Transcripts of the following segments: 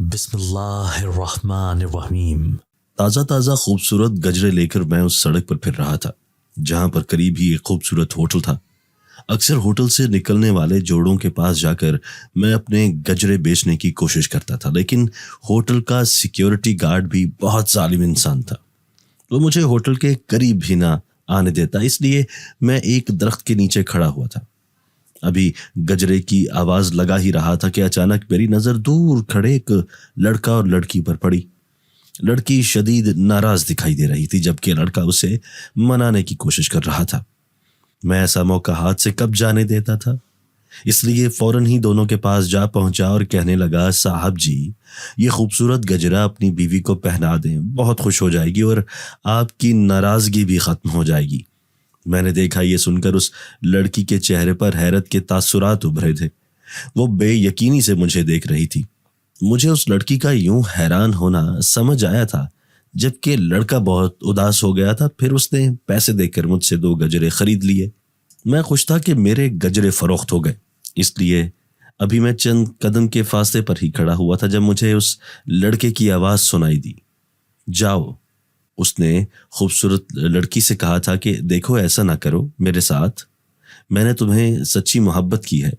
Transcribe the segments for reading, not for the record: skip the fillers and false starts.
بسم اللہ الرحمن الرحیم۔ تازہ تازہ خوبصورت گجرے لے کر میں اس سڑک پر پھر رہا تھا جہاں پر قریب ہی ایک خوبصورت ہوٹل تھا۔ اکثر ہوٹل سے نکلنے والے جوڑوں کے پاس جا کر میں اپنے گجرے بیچنے کی کوشش کرتا تھا، لیکن ہوٹل کا سیکیورٹی گارڈ بھی بہت ظالم انسان تھا۔ وہ مجھے ہوٹل کے قریب بھی نہ آنے دیتا، اس لیے میں ایک درخت کے نیچے کھڑا ہوا تھا۔ ابھی گجرے کی آواز لگا ہی رہا تھا کہ اچانک میری نظر دور کھڑے ایک لڑکا اور لڑکی پر پڑی۔ لڑکی شدید ناراض دکھائی دے رہی تھی جبکہ لڑکا اسے منانے کی کوشش کر رہا تھا۔ میں ایسا موقع ہاتھ سے کب جانے دیتا تھا، اس لیے فوراً ہی دونوں کے پاس جا پہنچا اور کہنے لگا، صاحب جی یہ خوبصورت گجرا اپنی بیوی کو پہنا دیں، بہت خوش ہو جائے گی اور آپ کی ناراضگی بھی ختم ہو جائے گی۔ میں نے دیکھا یہ سن کر اس لڑکی کے چہرے پر حیرت کے تاثرات ابھرے تھے۔ وہ بے یقینی سے مجھے دیکھ رہی تھی۔ مجھے اس لڑکی کا یوں حیران ہونا سمجھ آیا تھا جبکہ لڑکا بہت اداس ہو گیا تھا۔ پھر اس نے پیسے دے کر مجھ سے 2 گجرے خرید لیے۔ میں خوش تھا کہ میرے گجرے فروخت ہو گئے، اس لیے ابھی میں چند قدم کے فاصلے پر ہی کھڑا ہوا تھا جب مجھے اس لڑکے کی آواز سنائی دی، جاؤ۔ اس نے خوبصورت لڑکی سے کہا تھا کہ دیکھو ایسا نہ کرو میرے ساتھ، میں نے تمہیں سچی محبت کی ہے،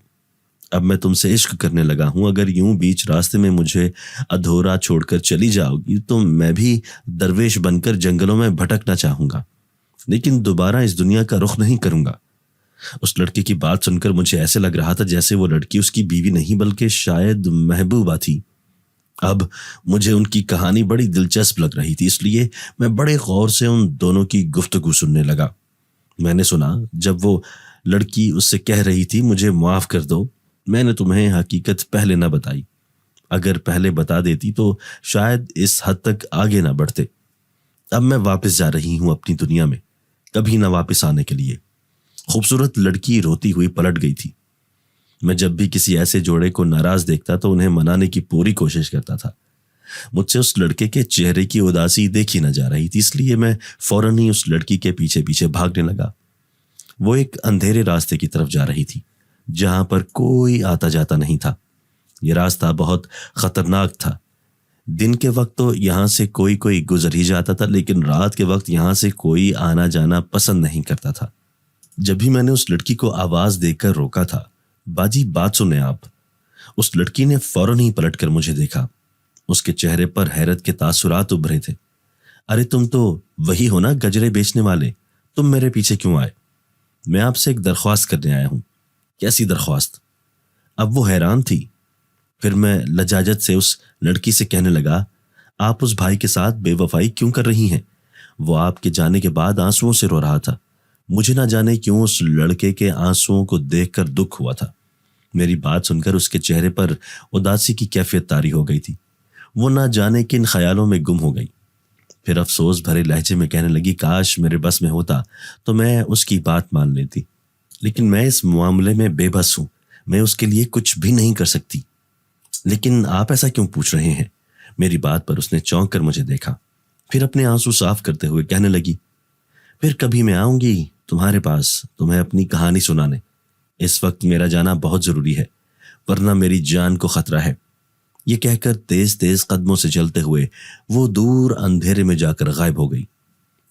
اب میں تم سے عشق کرنے لگا ہوں، اگر یوں بیچ راستے میں مجھے ادھورا چھوڑ کر چلی جاؤ گی تو میں بھی درویش بن کر جنگلوں میں بھٹکنا چاہوں گا، لیکن دوبارہ اس دنیا کا رخ نہیں کروں گا۔ اس لڑکی کی بات سن کر مجھے ایسے لگ رہا تھا جیسے وہ لڑکی اس کی بیوی نہیں بلکہ شاید محبوبہ تھی۔ اب مجھے ان کی کہانی بڑی دلچسپ لگ رہی تھی، اس لیے میں بڑے غور سے ان دونوں کی گفتگو سننے لگا۔ میں نے سنا جب وہ لڑکی اس سے کہہ رہی تھی، مجھے معاف کر دو، میں نے تمہیں حقیقت پہلے نہ بتائی، اگر پہلے بتا دیتی تو شاید اس حد تک آگے نہ بڑھتے۔ اب میں واپس جا رہی ہوں اپنی دنیا میں، کبھی نہ واپس آنے کے لیے۔ خوبصورت لڑکی روتی ہوئی پلٹ گئی تھی۔ میں جب بھی کسی ایسے جوڑے کو ناراض دیکھتا تو انہیں منانے کی پوری کوشش کرتا تھا۔ مجھ سے اس لڑکے کے چہرے کی اداسی دیکھی نہ جا رہی تھی، اس لیے میں فوراً ہی اس لڑکی کے پیچھے پیچھے بھاگنے لگا۔ وہ ایک اندھیرے راستے کی طرف جا رہی تھی جہاں پر کوئی آتا جاتا نہیں تھا۔ یہ راستہ بہت خطرناک تھا۔ دن کے وقت تو یہاں سے کوئی گزر ہی جاتا تھا، لیکن رات کے وقت یہاں سے کوئی آنا جانا پسند نہیں کرتا تھا۔ جب بھی میں نے اس لڑکی کو آواز دے کر روکا تھا، باجی بات سنیں آپ، اس لڑکی نے فوراً ہی پلٹ کر مجھے دیکھا۔ اس کے چہرے پر حیرت کے تاثرات ابھرے تھے۔ ارے تم تو وہی ہو نا گجرے بیچنے والے، تم میرے پیچھے کیوں آئے؟ میں آپ سے ایک درخواست کرنے آیا ہوں۔ کیسی درخواست؟ اب وہ حیران تھی۔ پھر میں لجاجت سے اس لڑکی سے کہنے لگا، آپ اس بھائی کے ساتھ بے وفائی کیوں کر رہی ہیں؟ وہ آپ کے جانے کے بعد آنسوؤں سے رو رہا تھا۔ مجھے نہ جانے کیوں اس لڑکے کے آنسوؤں کو دیکھ کر دکھ ہوا تھا۔ میری بات سن کر اس کے چہرے پر اداسی کی کیفیت طاری ہو گئی تھی۔ وہ نہ جانے کن خیالوں میں گم ہو گئی۔ پھر افسوس بھرے لہجے میں کہنے لگی، کاش میرے بس میں ہوتا تو میں اس کی بات مان لیتی، لیکن میں اس معاملے میں بے بس ہوں، میں اس کے لیے کچھ بھی نہیں کر سکتی۔ لیکن آپ ایسا کیوں پوچھ رہے ہیں؟ میری بات پر اس نے چونک کر مجھے دیکھا، پھر اپنے آنسو صاف کرتے ہوئے کہنے لگی، پھر کبھی میں آؤں گی تمہارے پاس تمہیں اپنی کہانی سنانے، اس وقت میرا جانا بہت ضروری ہے ورنہ میری جان کو خطرہ ہے۔ یہ کہہ کر تیز تیز قدموں سے چلتے ہوئے وہ دور اندھیرے میں جا کر غائب ہو گئی۔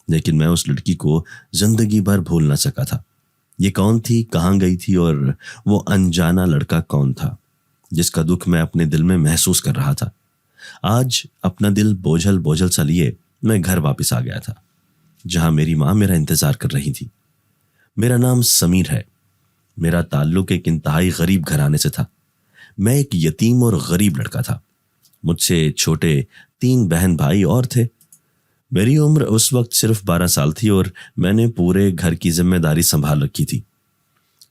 لیکن میں اس لڑکی کو زندگی بھر بھول نہ سکا تھا۔ یہ کون تھی، کہاں گئی تھی، اور وہ انجانا لڑکا کون تھا جس کا دکھ میں اپنے دل میں محسوس کر رہا تھا؟ آج اپنا دل بوجھل سا لیے میں گھر واپس آ گیا تھا جہاں میری ماں میرا انتظار کر رہی تھی۔ میرا نام سمیر ہے۔ میرا تعلق ایک انتہائی غریب گھرانے سے تھا۔ میں ایک یتیم اور غریب لڑکا تھا۔ مجھ سے چھوٹے 3 بہن بھائی اور تھے۔ میری عمر اس وقت صرف 12 سال تھی اور میں نے پورے گھر کی ذمہ داری سنبھال رکھی تھی۔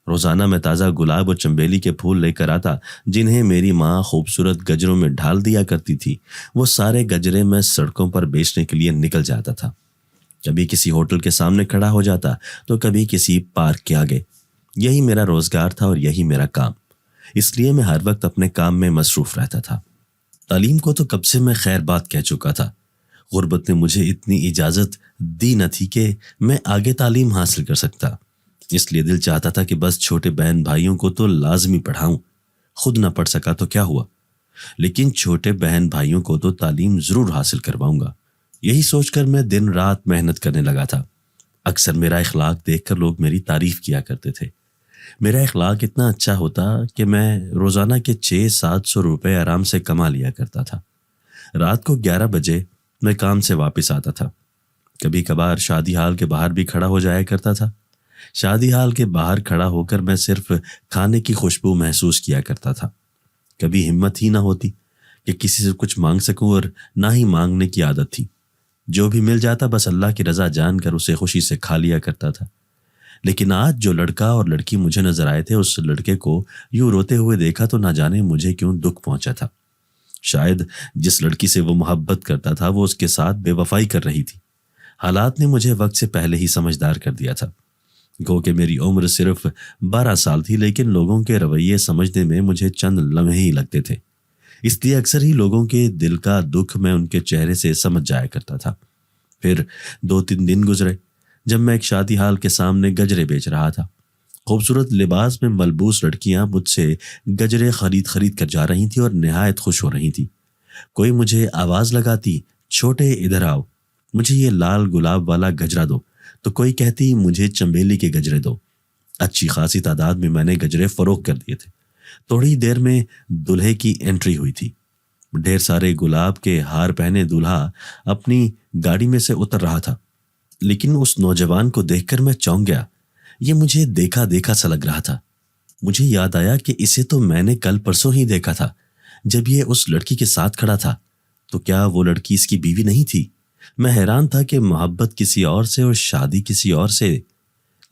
روزانہ میں تازہ گلاب اور چنبیلی کے پھول لے کر آتا جنہیں میری ماں خوبصورت گجروں میں ڈھال دیا کرتی تھی۔ وہ سارے گجرے میں سڑکوں پر بیچنے کے لیے نکل جاتا تھا۔ کبھی کسی ہوٹل کے سامنے کھڑا ہو جاتا تو کبھی کسی پارک کے آگے۔ یہی میرا روزگار تھا اور یہی میرا کام، اس لیے میں ہر وقت اپنے کام میں مصروف رہتا تھا۔ تعلیم کو تو کب سے میں خیر بات کہہ چکا تھا۔ غربت نے مجھے اتنی اجازت دی نہ تھی کہ میں آگے تعلیم حاصل کر سکتا، اس لیے دل چاہتا تھا کہ بس چھوٹے بہن بھائیوں کو تو لازمی پڑھاؤں، خود نہ پڑھ سکا تو کیا ہوا، لیکن چھوٹے بہن بھائیوں کو تو تعلیم ضرور حاصل کرواؤں گا۔ یہی سوچ کر میں دن رات محنت کرنے لگا تھا۔ اکثر میرا اخلاق دیکھ کر لوگ میری تعریف کیا کرتے تھے۔ میرا اخلاق اتنا اچھا ہوتا کہ میں روزانہ کے 600-700 روپے آرام سے کما لیا کرتا تھا۔ رات کو 11 بجے میں کام سے واپس آتا تھا۔ کبھی کبھار شادی ہال کے باہر بھی کھڑا ہو جایا کرتا تھا۔ شادی ہال کے باہر کھڑا ہو کر میں صرف کھانے کی خوشبو محسوس کیا کرتا تھا۔ کبھی ہمت ہی نہ ہوتی کہ کسی سے کچھ مانگ سکوں، اور نہ ہی مانگنے کی عادت تھی۔ جو بھی مل جاتا بس اللہ کی رضا جان کر اسے خوشی سے کھا لیا کرتا تھا۔ لیکن آج جو لڑکا اور لڑکی مجھے نظر آئے تھے، اس لڑکے کو یوں روتے ہوئے دیکھا تو نہ جانے مجھے کیوں دکھ پہنچا تھا۔ شاید جس لڑکی سے وہ محبت کرتا تھا وہ اس کے ساتھ بے وفائی کر رہی تھی۔ حالات نے مجھے وقت سے پہلے ہی سمجھدار کر دیا تھا۔ گو کہ میری عمر صرف 12 سال تھی، لیکن لوگوں کے رویے سمجھنے میں مجھے چند لمحے ہی لگتے تھے۔ اس لیے اکثر ہی لوگوں کے دل کا دکھ میں ان کے چہرے سے سمجھ جایا کرتا تھا۔ پھر 2-3 دن گزرے جب میں ایک شادی ہال کے سامنے گجرے بیچ رہا تھا۔ خوبصورت لباس میں ملبوس لڑکیاں مجھ سے گجرے خرید کر جا رہی تھیں اور نہایت خوش ہو رہی تھیں۔ کوئی مجھے آواز لگاتی، چھوٹے ادھر آؤ، مجھے یہ لال گلاب والا گجرا دو، تو کوئی کہتی مجھے چنبیلی کے گجرے دو۔ اچھی خاصی تعداد میں نے گجرے فروخت کر دیے تھے۔ تھوڑی دیر میں دلہے کی انٹری ہوئی تھی۔ ڈھیر سارے گلاب کے ہار پہنے دولہا اپنی گاڑی میں سے اتر رہا تھا، لیکن اس نوجوان کو دیکھ کر میں چونک گیا۔ یہ مجھے دیکھا دیکھا سا لگ رہا تھا۔ مجھے یاد آیا کہ اسے تو میں نے کل پرسوں ہی دیکھا تھا جب یہ اس لڑکی کے ساتھ کھڑا تھا۔ تو کیا وہ لڑکی اس کی بیوی نہیں تھی؟ میں حیران تھا کہ محبت کسی اور سے اور شادی کسی اور سے،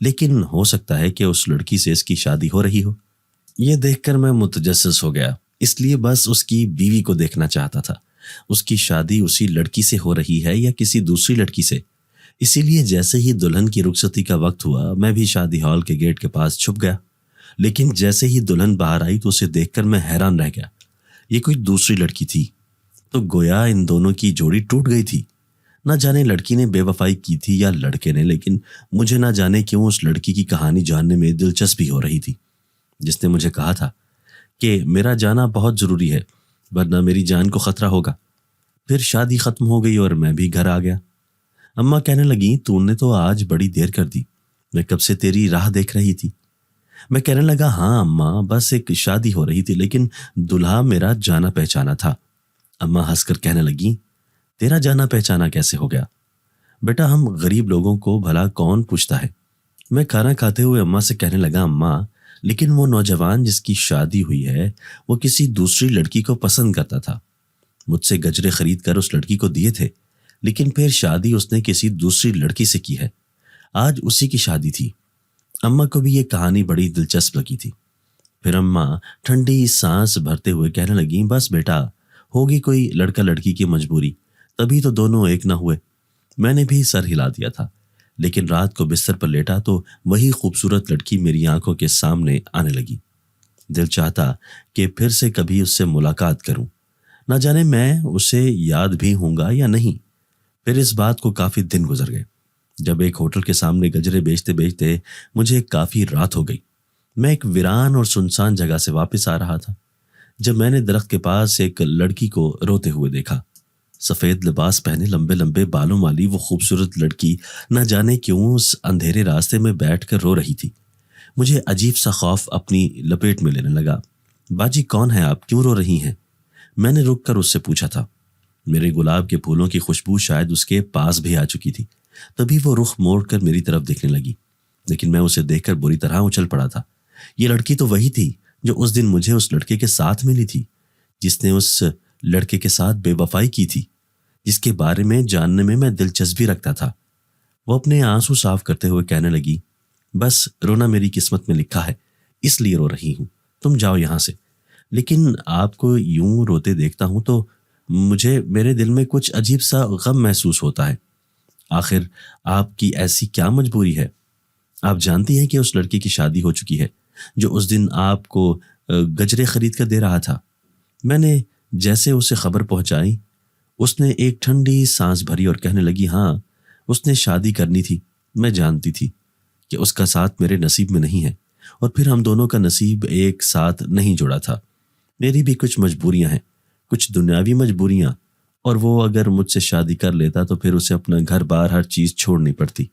لیکن ہو سکتا ہے کہ اس لڑکی سے اس کی شادی ہو رہی ہو۔ یہ دیکھ کر میں متجسس ہو گیا، اس لیے بس اس کی بیوی کو دیکھنا چاہتا تھا۔ اس کی شادی اسی لڑکی سے ہو رہی ہے یا کسی دوسری لڑکی سے؟ اسی لیے جیسے ہی دلہن کی رخصتی کا وقت ہوا میں بھی شادی ہال کے گیٹ کے پاس چھپ گیا۔ لیکن جیسے ہی دلہن باہر آئی تو اسے دیکھ کر میں حیران رہ گیا۔ یہ کوئی دوسری لڑکی تھی، تو گویا ان دونوں کی جوڑی ٹوٹ گئی تھی۔ نہ جانے لڑکی نے بے وفائی کی تھی یا لڑکے نے، لیکن مجھے نہ جانے کیوں اس لڑکی کی کہانی جاننے میں دلچسپی ہو رہی تھی، جس نے مجھے کہا تھا کہ میرا جانا بہت ضروری ہے ورنہ میری جان کو خطرہ ہوگا۔ پھر شادی ختم ہو گئی اور میں بھی گھر آ گیا۔ اماں کہنے لگیں تو نے تو آج بڑی دیر کر دی، میں کب سے تیری راہ دیکھ رہی تھی۔ میں کہنے لگا ہاں اماں، بس ایک شادی ہو رہی تھی لیکن دلہا میرا جانا پہچانا تھا۔ اماں ہنس کر کہنے لگیں تیرا جانا پہچانا کیسے ہو گیا؟ بیٹا ہم غریب لوگوں کو بھلا کون پوچھتا ہے۔ میں کھانا کھاتے ہوئے اماں سے کہنے لگا اماں، لیکن وہ نوجوان جس کی شادی ہوئی ہے وہ کسی دوسری لڑکی کو پسند کرتا تھا۔ مجھ سے گجرے خرید کر اس لڑکی کو دیے تھے، لیکن پھر شادی اس نے کسی دوسری لڑکی سے کی ہے۔ آج اسی کی شادی تھی۔ اماں کو بھی یہ کہانی بڑی دلچسپ لگی تھی۔ پھر اماں ٹھنڈی سانس بھرتے ہوئے کہنے لگیں بس بیٹا، ہوگی کوئی لڑکا لڑکی کی مجبوری، تبھی تو دونوں ایک نہ ہوئے۔ میں نے بھی سر ہلا دیا تھا، لیکن رات کو بستر پر لیٹا تو وہی خوبصورت لڑکی میری آنکھوں کے سامنے آنے لگی۔ دل چاہتا کہ پھر سے کبھی اس سے ملاقات کروں، نہ جانے میں اسے یاد بھی ہوں گا یا نہیں۔ پھر اس بات کو کافی دن گزر گئے، جب ایک ہوٹل کے سامنے گجرے بیچتے بیچتے مجھے کافی رات ہو گئی۔ میں ایک ویران اور سنسان جگہ سے واپس آ رہا تھا جب میں نے درخت کے پاس ایک لڑکی کو روتے ہوئے دیکھا۔ سفید لباس پہنے لمبے لمبے بالوں والی وہ خوبصورت لڑکی نہ جانے کیوں اس اندھیرے راستے میں بیٹھ کر رو رہی تھی۔ مجھے عجیب سا خوف اپنی لپیٹ میں لینے لگا۔ باجی کون ہے آپ، کیوں رو رہی ہیں؟ میں نے رک کر اس سے پوچھا تھا۔ میرے گلاب کے پھولوں کی خوشبو شاید اس کے پاس بھی آ چکی تھی، تبھی وہ رخ موڑ کر میری طرف دیکھنے لگی، لیکن میں اسے دیکھ کر بری طرح اچھل پڑا تھا۔ یہ لڑکی تو وہی تھی جو اس دن مجھے اس لڑکے کے ساتھ ملی تھی، جس نے اس لڑکے کے ساتھ بے وفائی کی تھی، جس کے بارے میں جاننے میں دلچسپی رکھتا تھا۔ وہ اپنے آنسو صاف کرتے ہوئے کہنے لگی بس رونا میری قسمت میں لکھا ہے، اس لیے رو رہی ہوں، تم جاؤ یہاں سے۔ لیکن آپ کو یوں روتے دیکھتا ہوں تو مجھے میرے دل میں کچھ عجیب سا غم محسوس ہوتا ہے۔ آخر آپ کی ایسی کیا مجبوری ہے؟ آپ جانتی ہیں کہ اس لڑکی کی شادی ہو چکی ہے جو اس دن آپ کو گجرے خرید کر دے رہا تھا۔ میں نے جیسے اسے خبر پہنچائی، اس نے ایک ٹھنڈی سانس بھری اور کہنے لگی ہاں، اس نے شادی کرنی تھی، میں جانتی تھی کہ اس کا ساتھ میرے نصیب میں نہیں ہے، اور پھر ہم دونوں کا نصیب ایک ساتھ نہیں جڑا تھا۔ میری بھی کچھ مجبوریاں ہیں، کچھ دنیاوی مجبوریاں، اور وہ اگر مجھ سے شادی کر لیتا تو پھر اسے اپنا گھر بار ہر چیز چھوڑنی پڑتی،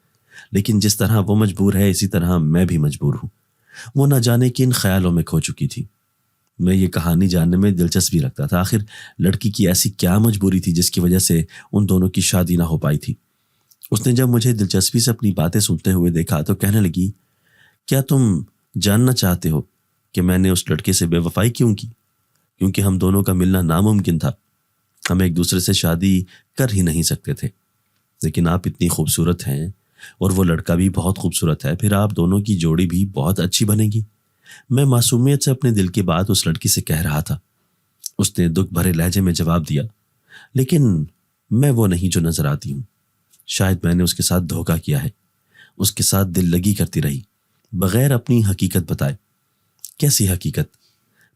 لیکن جس طرح وہ مجبور ہے اسی طرح میں بھی مجبور ہوں۔ وہ نہ جانے کن خیالوں میں کھو چکی تھی۔ میں یہ کہانی جاننے میں دلچسپی رکھتا تھا، آخر لڑکی کی ایسی کیا مجبوری تھی جس کی وجہ سے ان دونوں کی شادی نہ ہو پائی تھی۔ اس نے جب مجھے دلچسپی سے اپنی باتیں سنتے ہوئے دیکھا تو کہنے لگی، کیا تم جاننا چاہتے ہو کہ میں نے اس لڑکے سے بے وفائی کیوں کی؟ کیونکہ ہم دونوں کا ملنا ناممکن تھا، ہم ایک دوسرے سے شادی کر ہی نہیں سکتے تھے، لیکن آپ اتنی خوبصورت ہیں اور وہ لڑکا بھی بہت خوبصورت ہے، پھر آپ دونوں کی جوڑی بھی بہت اچھی بنے گی۔ میں معصومیت سے اپنے دل کی بات اس لڑکی سے کہہ رہا تھا۔ اس نے دکھ بھرے لہجے میں جواب دیا، لیکن میں وہ نہیں جو نظر آتی ہوں۔ شاید میں نے اس کے ساتھ دھوکہ کیا ہے، اس کے ساتھ دل لگی کرتی رہی بغیر اپنی حقیقت بتائے۔ کیسی حقیقت؟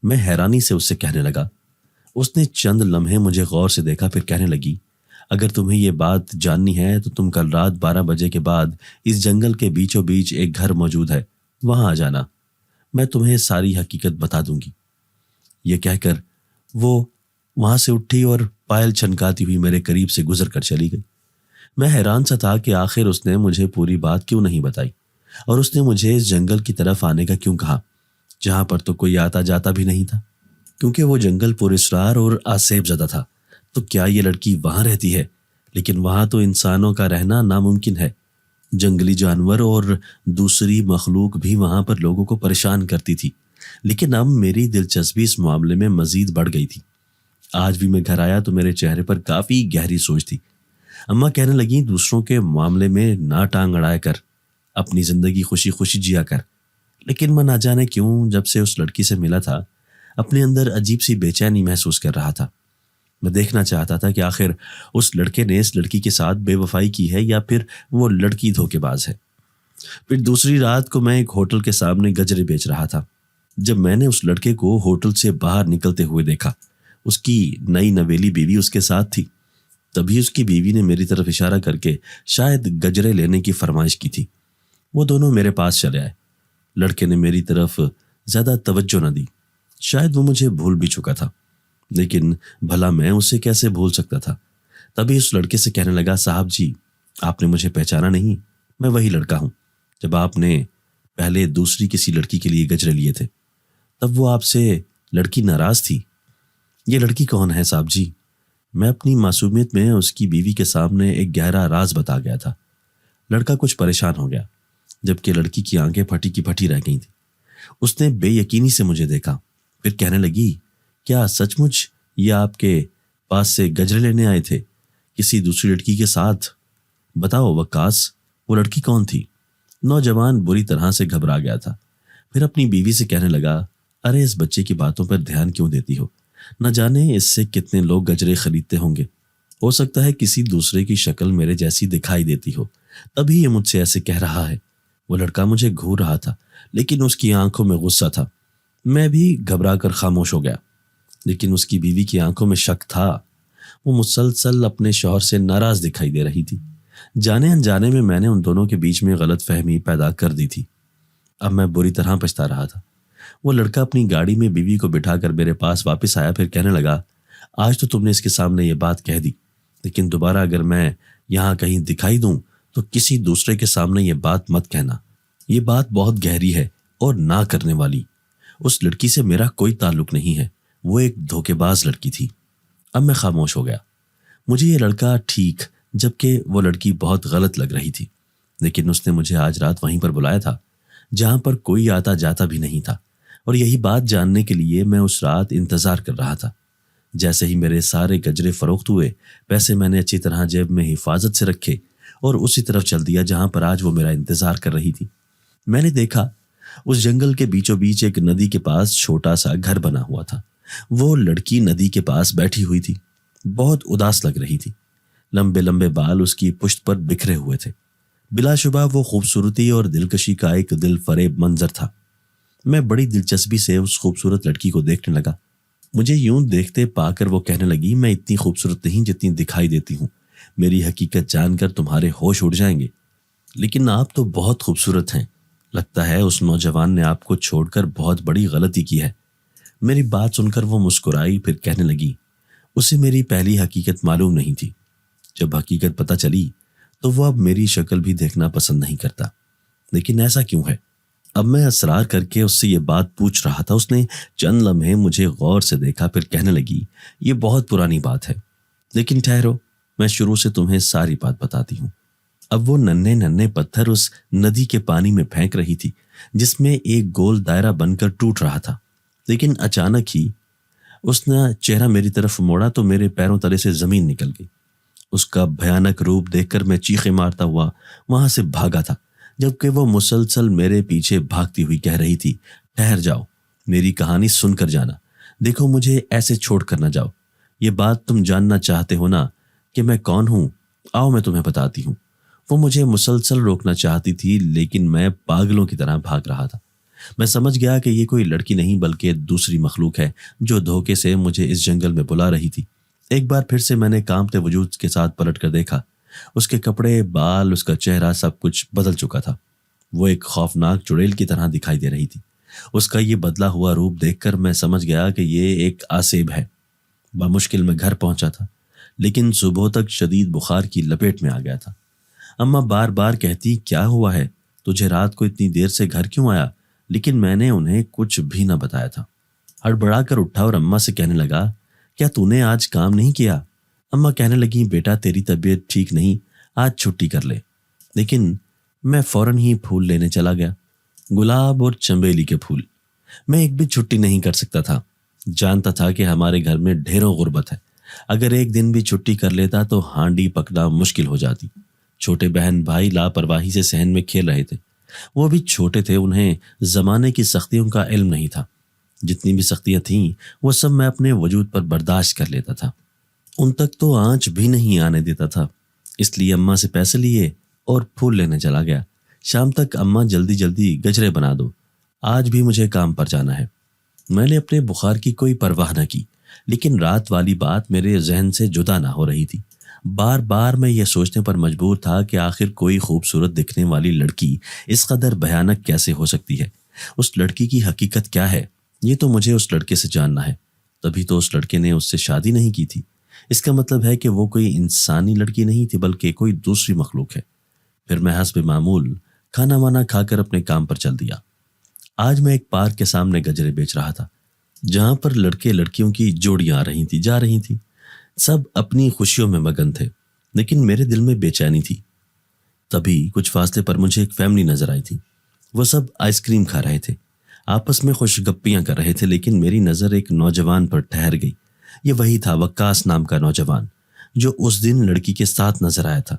میں حیرانی سے اس سے کہنے لگا۔ اس نے چند لمحے مجھے غور سے دیکھا، پھر کہنے لگی، اگر تمہیں یہ بات جاننی ہے تو تم کل رات 12 بجے کے بعد اس جنگل کے بیچوں بیچ ایک گھر موجود ہے، وہاں آ جانا، میں تمہیں ساری حقیقت بتا دوں گی۔ یہ کہہ کر وہ وہاں سے اٹھی اور پائل چھنکاتی ہوئی میرے قریب سے گزر کر چلی گئی۔ میں حیران سا تھا کہ آخر اس نے مجھے پوری بات کیوں نہیں بتائی، اور اس نے مجھے اس جنگل کی طرف آنے کا کیوں کہا، جہاں پر تو کوئی آتا جاتا بھی نہیں تھا، کیونکہ وہ جنگل پر اسرار اور آسیب زدہ تھا۔ تو کیا یہ لڑکی وہاں رہتی ہے؟ لیکن وہاں تو انسانوں کا رہنا ناممکن ہے، جنگلی جانور اور دوسری مخلوق بھی وہاں پر لوگوں کو پریشان کرتی تھی۔ لیکن اب میری دلچسپی اس معاملے میں مزید بڑھ گئی تھی۔ آج بھی میں گھر آیا تو میرے چہرے پر کافی گہری سوچ تھی۔ اماں کہنے لگیں، دوسروں کے معاملے میں نہ ٹانگ اڑایا کر، اپنی زندگی خوشی خوشی جیا کر۔ لیکن میں نہ جانے کیوں جب سے اس لڑکی سے ملا تھا اپنے اندر عجیب سی بے چینی محسوس کر رہا تھا۔ میں دیکھنا چاہتا تھا کہ آخر اس لڑکے نے اس لڑکی کے ساتھ بے وفائی کی ہے یا پھر وہ لڑکی دھوکے باز ہے۔ پھر دوسری رات کو میں ایک ہوٹل کے سامنے گجرے بیچ رہا تھا، جب میں نے اس لڑکے کو ہوٹل سے باہر نکلتے ہوئے دیکھا۔ اس کی نئی نویلی بیوی اس کے ساتھ تھی۔ تبھی اس کی بیوی نے میری طرف اشارہ کر کے شاید گجرے لینے کی فرمائش کی تھی۔ وہ دونوں میرے پاس چلے آئے۔ لڑکے نے میری طرف زیادہ توجہ نہ دی، شاید وہ مجھے بھول بھی چکا تھا، لیکن بھلا میں اسے کیسے بھول سکتا تھا۔ تبھی اس لڑکے سے کہنے لگا، صاحب جی، آپ نے مجھے پہچانا نہیں؟ میں وہی لڑکا ہوں جب آپ نے پہلے دوسری کسی لڑکی کے لیے گجرے لیے تھے، تب وہ آپ سے لڑکی ناراض تھی۔ یہ لڑکی کون ہے صاحب جی؟ میں اپنی معصومیت میں اس کی بیوی کے سامنے ایک گہرا راز بتا گیا تھا۔ لڑکا کچھ پریشان ہو گیا، جبکہ لڑکی کی آنکھیں پھٹی کی پھٹی رہ گئی تھیں۔ اس نے بے یقینی سے مجھے دیکھا، پھر کہنے لگی، کیا سچ مچ یہ آپ کے پاس سے گجرے لینے آئے تھے کسی دوسری لڑکی کے ساتھ؟ بتاؤ وقاص، وہ لڑکی کون تھی؟ نوجوان بری طرح سے گھبرا گیا تھا، پھر اپنی بیوی سے کہنے لگا، ارے اس بچے کی باتوں پر دھیان کیوں دیتی ہو؟ نہ جانے اس سے کتنے لوگ گجرے خریدتے ہوں گے، ہو سکتا ہے کسی دوسرے کی شکل میرے جیسی دکھائی دیتی ہو، تبھی یہ مجھ سے ایسے کہہ رہا ہے۔ وہ لڑکا مجھے گھور رہا تھا، لیکن اس کی آنکھوں میں غصہ تھا۔ میں بھی گھبرا کر خاموش ہو گیا، لیکن اس کی بیوی کی آنکھوں میں شک تھا۔ وہ مسلسل اپنے شوہر سے ناراض دکھائی دے رہی تھی۔ جانے انجانے میں نے ان دونوں کے بیچ میں غلط فہمی پیدا کر دی تھی۔ اب میں بری طرح پچھتا رہا تھا۔ وہ لڑکا اپنی گاڑی میں بیوی کو بٹھا کر میرے پاس واپس آیا، پھر کہنے لگا، آج تو تم نے اس کے سامنے یہ بات کہہ دی، لیکن دوبارہ اگر میں یہاں کہیں دکھائی دوں تو کسی دوسرے کے سامنے یہ بات مت کہنا۔ یہ بات بہت گہری ہے اور نہ کرنے والی۔ اس لڑکی سے میرا کوئی تعلق نہیں ہے، وہ ایک دھوکے باز لڑکی تھی۔ اب میں خاموش ہو گیا۔ مجھے یہ لڑکا ٹھیک جبکہ وہ لڑکی بہت غلط لگ رہی تھی، لیکن اس نے مجھے آج رات وہیں پر بلایا تھا جہاں پر کوئی آتا جاتا بھی نہیں تھا، اور یہی بات جاننے کے لیے میں اس رات انتظار کر رہا تھا۔ جیسے ہی میرے سارے گجرے فروخت ہوئے، پیسے میں نے اچھی طرح جیب میں حفاظت سے رکھے اور اسی طرف چل دیا جہاں پر آج وہ میرا انتظار کر رہی تھی۔ میں نے دیکھا اس جنگل کے بیچوں بیچ ایک ندی کے پاس چھوٹا سا گھر بنا ہوا تھا۔ وہ لڑکی ندی کے پاس بیٹھی ہوئی تھی، بہت اداس لگ رہی تھی۔ لمبے لمبے بال اس کی پشت پر بکھرے ہوئے تھے۔ بلا شبہ وہ خوبصورتی اور دلکشی کا ایک دل فریب منظر تھا۔ میں بڑی دلچسپی سے اس خوبصورت لڑکی کو دیکھنے لگا۔ مجھے یوں دیکھتے پا کر وہ کہنے لگی، میں اتنی خوبصورت نہیں جتنی دکھائی دیتی ہوں، میری حقیقت جان کر تمہارے ہوش اڑ جائیں گے، لیکن آپ تو بہت خوبصورت ہیں، لگتا ہے اس نوجوان نے آپ کو چھوڑ کر بہت بڑی غلطی کی ہے۔ میری بات سن کر وہ مسکرائی، پھر کہنے لگی، اسے میری پہلی حقیقت معلوم نہیں تھی۔ جب حقیقت پتہ چلی تو وہ اب میری شکل بھی دیکھنا پسند نہیں کرتا۔ لیکن ایسا کیوں ہے؟ اب میں اصرار کر کے اس سے یہ بات پوچھ رہا تھا۔ اس نے چند لمحے مجھے غور سے دیکھا، پھر کہنے لگی، یہ بہت پرانی بات ہے، لیکن ٹھہرو، میں شروع سے تمہیں ساری بات بتاتی ہوں۔ اب وہ ننھے ننھے پتھر اس ندی کے پانی میں پھینک رہی تھی جس میں ایک گول دائرہ بن کر ٹوٹ رہا تھا۔ لیکن اچانک ہی اس نے چہرہ میری طرف موڑا تو میرے پیروں تلے سے زمین نکل گئی۔ اس کا بھیانک روپ دیکھ کر میں چیخیں مارتا ہوا وہاں سے بھاگا تھا، جبکہ وہ مسلسل میرے پیچھے بھاگتی ہوئی کہہ رہی تھی، ٹھہر جاؤ، میری کہانی سن کر جانا، دیکھو مجھے ایسے چھوڑ کر نہ جاؤ، یہ بات تم جاننا چاہتے ہو نا کہ میں کون ہوں، آؤ میں تمہیں بتاتی ہوں۔ وہ مجھے مسلسل روکنا چاہتی تھی لیکن میں پاگلوں کی طرح بھاگ رہا تھا۔ میں سمجھ گیا کہ یہ کوئی لڑکی نہیں بلکہ دوسری مخلوق ہے جو دھوکے سے مجھے اس جنگل میں بلا رہی تھی۔ ایک بار پھر سے میں نے کانپتے وجود کے ساتھ پلٹ کر دیکھا۔ اس کے کپڑے، بال، اس کا چہرہ سب کچھ بدل چکا تھا۔ وہ ایک خوفناک چڑیل کی طرح دکھائی دے رہی تھی۔ اس کا یہ بدلا ہوا روپ دیکھ کر میں سمجھ گیا کہ یہ ایک آسیب ہے۔ بمشکل میں گھر پہنچا تھا لیکن صبح تک شدید بخار کی لپیٹ میں آ گیا تھا۔ اماں بار بار کہتی، کیا ہوا ہے، تجھے رات کو اتنی دیر سے گھر کیوں آیا؟ لیکن میں نے انہیں کچھ بھی نہ بتایا تھا۔ ہڑبڑا کر اٹھا اور اماں سے کہنے لگا، کیا تو نے آج کام نہیں کیا؟ اماں کہنے لگیں، بیٹا تیری طبیعت ٹھیک نہیں، آج چھٹی کر لے۔ لیکن میں فوراً ہی پھول لینے چلا گیا، گلاب اور چنبیلی کے پھول۔ میں ایک بھی چھٹی نہیں کر سکتا تھا، جانتا تھا کہ ہمارے گھر میں ڈھیروں غربت ہے، اگر ایک دن بھی چھٹی کر لیتا تو ہانڈی پکنا مشکل ہو جاتی۔ چھوٹے بہن بھائی لاپرواہی سے صحن میں کھیل رہے تھے، وہ بھی چھوٹے تھے، انہیں زمانے کی سختیوں کا علم نہیں تھا۔ جتنی بھی سختیاں تھیں وہ سب میں اپنے وجود پر برداشت کر لیتا تھا، ان تک تو آنچ بھی نہیں آنے دیتا تھا۔ اس لیے اماں سے پیسے لیے اور پھول لینے چلا گیا۔ شام تک اماں جلدی جلدی گجرے بنا دو، آج بھی مجھے کام پر جانا ہے۔ میں نے اپنے بخار کی کوئی پرواہ نہ کی، لیکن رات والی بات میرے ذہن سے جدا نہ ہو رہی تھی۔ بار بار میں یہ سوچنے پر مجبور تھا کہ آخر کوئی خوبصورت دکھنے والی لڑکی اس قدر بھیانک کیسے ہو سکتی ہے؟ اس لڑکی کی حقیقت کیا ہے؟ یہ تو مجھے اس لڑکے سے جاننا ہے۔ تبھی تو اس لڑکے نے اس سے شادی نہیں کی تھی۔ اس کا مطلب ہے کہ وہ کوئی انسانی لڑکی نہیں تھی بلکہ کوئی دوسری مخلوق ہے۔ پھر میں حسب معمول کھانا وانا کھا کر اپنے کام پر چل دیا۔ آج میں ایک پارک کے سامنے گجرے بیچ رہا تھا، جہاں پر لڑکے لڑکیوں کی جوڑیاں آ رہی تھیں، جا رہی تھیں۔ سب اپنی خوشیوں میں مگن تھے لیکن میرے دل میں بے چینی تھی۔ تبھی کچھ فاصلے پر مجھے ایک فیملی نظر آئی تھی۔ وہ سب آئس کریم کھا رہے تھے، آپس میں خوش گپیاں کر رہے تھے، لیکن میری نظر ایک نوجوان پر ٹھہر گئی۔ یہ وہی تھا وقاص نام کا نوجوان جو اس دن لڑکی کے ساتھ نظر آیا تھا۔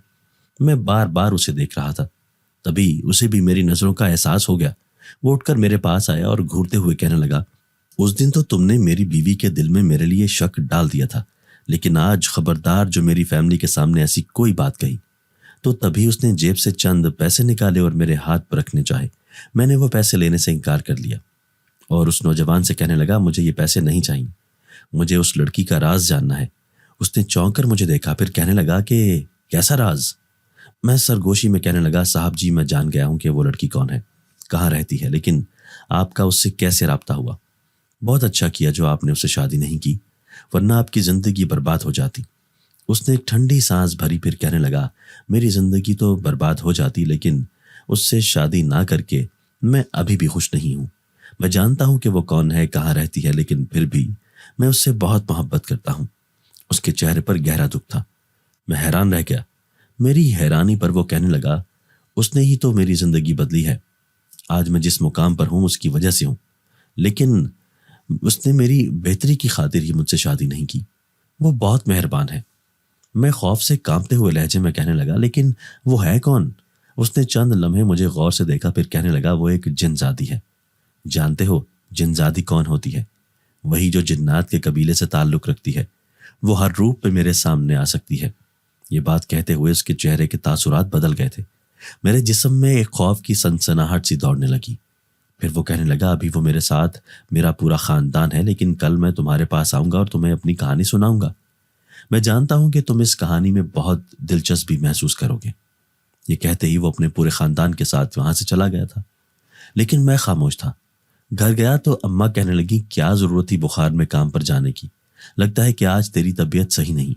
میں بار بار اسے دیکھ رہا تھا۔ تبھی اسے بھی میری نظروں کا احساس ہو گیا۔ وہ اٹھ کر میرے پاس آیا اور گھورتے ہوئے کہنے لگا، اس دن تو تم نے میری بیوی کے دل میں میرے لیے شک ڈال دیا تھا، لیکن آج خبردار جو میری فیملی کے سامنے ایسی کوئی بات کہی۔ تو تبھی اس نے جیب سے چند پیسے نکالے اور میرے ہاتھ پر رکھنے چاہے۔ میں نے وہ پیسے لینے سے انکار کر لیا اور اس نوجوان سے کہنے لگا، مجھے یہ پیسے نہیں چاہیے، مجھے اس لڑکی کا راز جاننا ہے۔ اس نے چونک کر مجھے دیکھا، پھر کہنے لگا کہ کیسا راز؟ میں سرگوشی میں کہنے لگا، صاحب جی میں جان گیا ہوں کہ وہ لڑکی کون ہے، کہاں رہتی ہے، لیکن آپ کا اس سے کیسے رابطہ ہوا؟ بہت اچھا کیا جو آپ نے اس سے شادی نہیں کی، ورنہ آپ کی زندگی برباد ہو جاتی۔ اس نے ایک ٹھنڈی سانس بھری، پھر کہنے لگا، میری زندگی تو برباد ہو جاتی لیکن اس سے شادی نہ کر کے میں ابھی بھی خوش نہیں ہوں۔ میں جانتا ہوں کہ وہ کون ہے، کہاں رہتی ہے، لیکن پھر بھی میں اس سے بہت محبت کرتا ہوں۔ اس کے چہرے پر گہرا دکھ تھا۔ میں حیران رہ گیا۔ میری حیرانی پر وہ کہنے لگا، اس نے ہی تو میری زندگی بدلی ہے۔ آج میں جس مقام پر ہوں اس کی وجہ سے ہوں، لیکن اس نے میری بہتری کی خاطر ہی مجھ سے شادی نہیں کی۔ وہ بہت مہربان ہے۔ میں خوف سے کانپتے ہوئے لہجے میں کہنے لگا، لیکن وہ ہے کون؟ اس نے چند لمحے مجھے غور سے دیکھا، پھر کہنے لگا، وہ ایک جن زادی ہے۔ جانتے ہو جن زادی کون ہوتی ہے؟ وہی جو جنات کے قبیلے سے تعلق رکھتی ہے۔ وہ ہر روپ پہ میرے سامنے آ سکتی ہے۔ یہ بات کہتے ہوئے اس کے چہرے کے تاثرات بدل گئے تھے۔ میرے جسم میں ایک خوف کی سنسناہٹ سی دوڑنے لگی۔ پھر وہ کہنے لگا، ابھی وہ میرے ساتھ میرا پورا خاندان ہے، لیکن کل میں تمہارے پاس آؤں گا اور تمہیں اپنی کہانی سناؤں گا۔ میں جانتا ہوں کہ تم اس کہانی میں بہت دلچسپی محسوس کرو گے۔ یہ کہتے ہی وہ اپنے پورے خاندان کے ساتھ وہاں سے چلا گیا تھا، لیکن میں خاموش تھا۔ گھر گیا تو اماں کہنے لگی، کیا ضرورت تھی بخار میں کام پر جانے کی؟ لگتا ہے کہ آج تیری طبیعت صحیح نہیں۔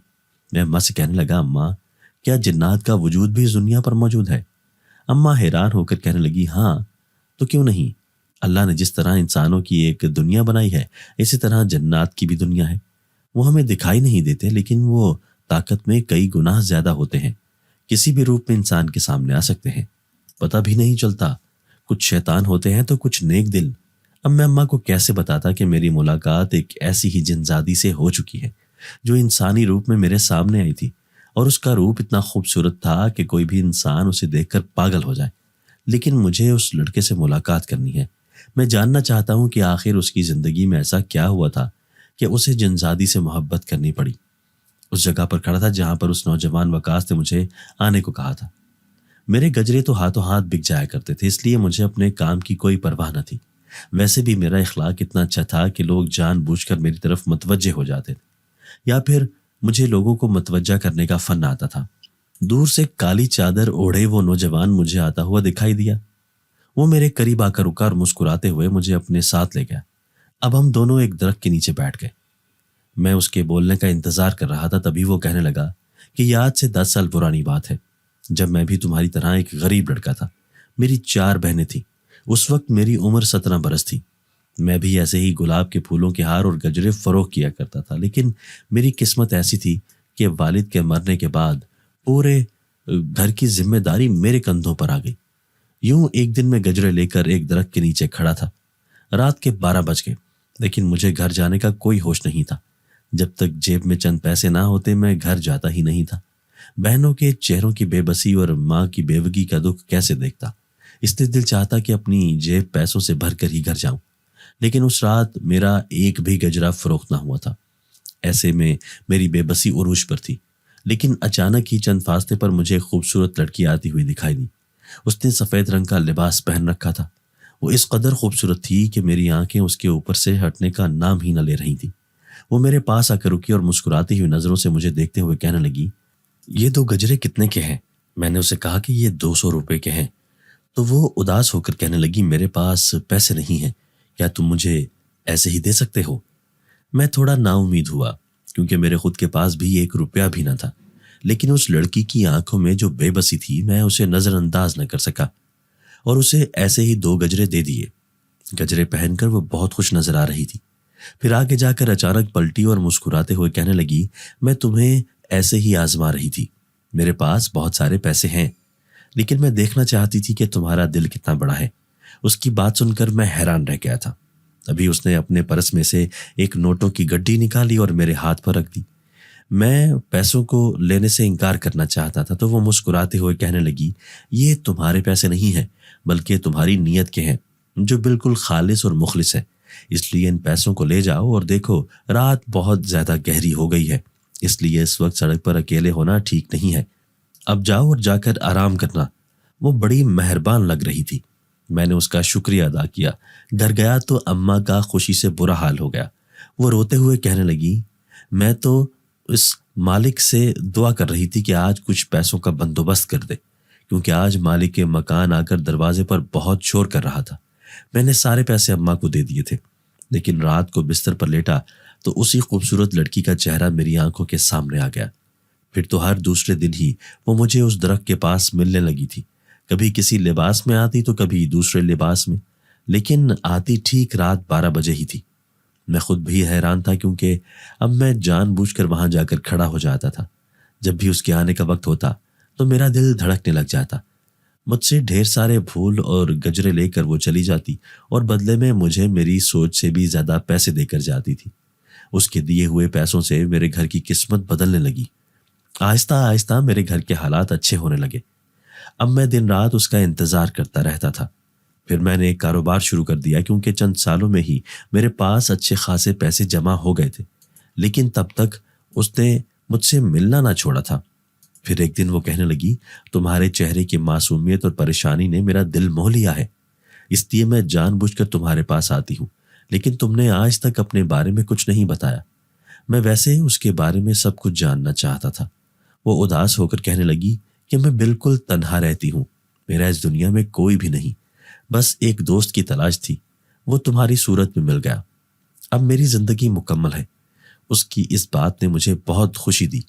میں اماں سے کہنے لگا اماں کیا جنات کا وجود بھی اس دنیا پر موجود ہے؟ اماں حیران ہو کر کہنے لگی ہاں تو کیوں نہیں، اللہ نے جس طرح انسانوں کی ایک دنیا بنائی ہے اسی طرح جنات کی بھی دنیا ہے۔ وہ ہمیں دکھائی نہیں دیتے لیکن وہ طاقت میں کئی گنا زیادہ ہوتے ہیں، کسی بھی روپ میں انسان کے سامنے آ سکتے ہیں، پتہ بھی نہیں چلتا، کچھ شیطان ہوتے ہیں تو کچھ نیک دل۔ اب میں اماں کو کیسے بتاتا کہ میری ملاقات ایک ایسی ہی جنزادی سے ہو چکی ہے جو انسانی روپ میں میرے سامنے آئی تھی، اور اس کا روپ اتنا خوبصورت تھا کہ کوئی بھی انسان اسے دیکھ کر پاگل ہو جائے۔ لیکن مجھے اس لڑکے سے ملاقات کرنی ہے، میں جاننا چاہتا ہوں کہ آخر اس کی زندگی میں ایسا کیا ہوا تھا کہ اسے جنزادی سے محبت کرنی پڑی۔ اس جگہ پر کھڑا تھا جہاں پر اس نوجوان وکاس نے مجھے آنے کو کہا تھا۔ میرے گجرے تو ہاتھوں ہاتھ بک جایا کرتے تھے، اس لیے مجھے اپنے کام کی کوئی پرواہ نہ تھی۔ ویسے بھی میرا اخلاق اتنا اچھا تھا کہ لوگ جان بوجھ کر میری طرف متوجہ ہو جاتے تھے، یا پھر مجھے لوگوں کو متوجہ کرنے کا فن آتا تھا۔ دور سے کالی چادر اوڑھے وہ نوجوان مجھے آتا ہوا دکھائی دیا۔ وہ میرے قریب آ کر رکا اور مسکراتے ہوئے مجھے اپنے ساتھ لے گیا۔ اب ہم دونوں ایک درخت کے نیچے بیٹھ گئے۔ میں اس کے بولنے کا انتظار کر رہا تھا، تبھی وہ کہنے لگا کہ یہ آج سے 10 سال پرانی بات ہے، جب میں بھی تمہاری طرح ایک غریب لڑکا تھا۔ میری 4 بہنیں تھیں، اس وقت میری عمر 17 برس تھی۔ میں بھی ایسے ہی گلاب کے پھولوں کے ہار اور گجرے فروخت کیا کرتا تھا، لیکن میری قسمت ایسی تھی کہ والد کے مرنے کے بعد پورے گھر کی ذمہ داری میرے کندھوں پر آ گئی۔ یوں ایک دن میں گجرے لے کر ایک درخت کے نیچے کھڑا تھا۔ رات کے 12 بج گئے، لیکن مجھے گھر جانے کا کوئی ہوش نہیں تھا۔ جب تک جیب میں چند پیسے نہ ہوتے میں گھر جاتا ہی نہیں تھا۔ بہنوں کے چہروں کی بے بسی اور ماں کی بیوگی کا دکھ کیسے دیکھتا، اس لیے دل چاہتا کہ اپنی جیب پیسوں سے بھر کر ہی گھر جاؤں، لیکن اس رات میرا ایک بھی گجرا فروخت نہ ہوا تھا۔ ایسے میں میری بے بسی عروج پر تھی، لیکن اچانک ہی چند فاصلے پر مجھے ایک خوبصورت لڑکی آتی ہوئی دکھائی دی۔ اس نے سفید رنگ کا لباس پہن رکھا تھا۔ وہ اس قدر خوبصورت تھی کہ میری آنکھیں اس کے اوپر سے ہٹنے کا نام ہی نہ لے رہی تھیں۔ وہ میرے پاس آ کر رکی اور مسکراتی ہوئی نظروں سے مجھے دیکھتے ہوئے کہنے لگی یہ 2 گجرے کتنے کے ہیں؟ میں نے اسے کہا کہ یہ 200 روپے کے ہیں۔ تو وہ اداس ہو کر کہنے لگی میرے پاس پیسے نہیں ہیں، کیا تم مجھے ایسے ہی دے سکتے ہو؟ میں تھوڑا نا امید ہوا کیونکہ میرے خود کے پاس بھی 1 روپیہ بھی نہ تھا، لیکن اس لڑکی کی آنکھوں میں جو بے بسی تھی میں اسے نظر انداز نہ کر سکا اور اسے ایسے ہی 2 گجرے دے دیے۔ گجرے پہن کر وہ بہت خوش نظر آ رہی تھی۔ پھر آگے جا کر اچانک پلٹی اور مسکراتے ہوئے کہنے لگی میں تمہیں ایسے ہی آزما رہی تھی، میرے پاس بہت سارے پیسے ہیں، لیکن میں دیکھنا چاہتی تھی کہ تمہارا دل کتنا بڑا ہے۔ اس کی بات سن کر میں حیران رہ گیا تھا۔ ابھی اس نے اپنے پرس میں سے ایک نوٹوں کی گڈی نکالی اور میرے ہاتھ پر رکھ دی۔ میں پیسوں کو لینے سے انکار کرنا چاہتا تھا تو وہ مسکراتے ہوئے کہنے لگی یہ تمہارے پیسے نہیں ہیں بلکہ تمہاری نیت کے ہیں جو بالکل خالص اور مخلص ہے، اس لیے ان پیسوں کو لے جاؤ اور دیکھو رات بہت زیادہ گہری ہو گئی ہے، اس لیے اس وقت سڑک پر اکیلے ہونا ٹھیک نہیں ہے، اب جاؤ اور جا کر آرام کرنا۔ وہ بڑی مہربان لگ رہی تھی۔ میں نے اس کا شکریہ ادا کیا۔ گھر گیا تو اماں کا خوشی سے برا حال ہو گیا۔ وہ روتے ہوئے کہنے لگی میں تو اس مالک سے دعا کر رہی تھی کہ آج کچھ پیسوں کا بندوبست کر دے، کیونکہ آج مالک کے مکان آ کر دروازے پر بہت شور کر رہا تھا۔ میں نے سارے پیسے اماں کو دے دیے تھے، لیکن رات کو بستر پر لیٹا تو اسی خوبصورت لڑکی کا چہرہ میری آنکھوں کے سامنے آ گیا۔ پھر تو ہر دوسرے دن ہی وہ مجھے اس درخت کے پاس ملنے لگی تھی، کبھی کسی لباس میں آتی تو کبھی دوسرے لباس میں، لیکن آتی ٹھیک رات 12 بجے ہی تھی۔ میں خود بھی حیران تھا کیونکہ اب میں جان بوجھ کر وہاں جا کر کھڑا ہو جاتا تھا۔ جب بھی اس کے آنے کا وقت ہوتا تو میرا دل دھڑکنے لگ جاتا۔ مجھ سے ڈھیر سارے پھول اور گجرے لے کر وہ چلی جاتی اور بدلے میں مجھے میری سوچ سے بھی زیادہ پیسے دے کر جاتی تھی۔ اس کے دیے ہوئے پیسوں سے میرے گھر کی قسمت بدلنے لگی۔ آہستہ آہستہ میرے گھر کے حالات اچھے ہونے لگے۔ اب میں دن رات اس کا انتظار کرتا رہتا تھا۔ پھر میں نے ایک کاروبار شروع کر دیا کیونکہ چند سالوں میں ہی میرے پاس اچھے خاصے پیسے جمع ہو گئے تھے، لیکن تب تک اس نے مجھ سے ملنا نہ چھوڑا تھا۔ پھر ایک دن وہ کہنے لگی تمہارے چہرے کی معصومیت اور پریشانی نے میرا دل موہ لیا ہے، اس لیے میں جان بوجھ کر تمہارے پاس آتی ہوں، لیکن تم نے آج تک اپنے بارے میں کچھ نہیں بتایا۔ میں ویسے اس کے بارے میں سب کچھ جاننا چاہتا تھا۔ وہ اداس ہو کر کہنے لگی کہ میں بالکل تنہا رہتی ہوں، میرا اس دنیا میں کوئی بھی نہیں، بس ایک دوست کی تلاش تھی، وہ تمہاری صورت میں مل گیا، اب میری زندگی مکمل ہے۔ اس کی اس بات نے مجھے بہت خوشی دی۔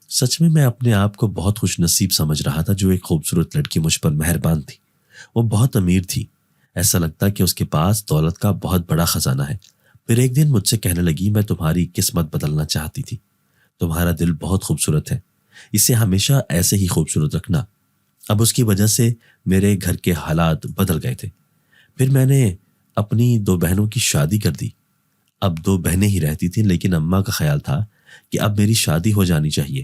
سچ میں اپنے آپ کو بہت خوش نصیب سمجھ رہا تھا۔ جو ایک خوبصورت لڑکی مجھ پر مہربان تھی، وہ بہت امیر تھی، ایسا لگتا کہ اس کے پاس دولت کا بہت بڑا خزانہ ہے۔ پھر ایک دن مجھ سے کہنے لگی، میں تمہاری قسمت بدلنا چاہتی تھی، تمہارا دل بہت خوبصورت ہے، اسے ہمیشہ ایسے ہی خوبصورت رکھنا۔ اب اس کی وجہ سے میرے گھر کے حالات بدل گئے تھے۔ پھر میں نے اپنی 2 بہنوں کی شادی کر دی۔ اب 2 بہنیں ہی رہتی تھیں، لیکن اماں کا خیال تھا کہ اب میری شادی ہو جانی چاہیے۔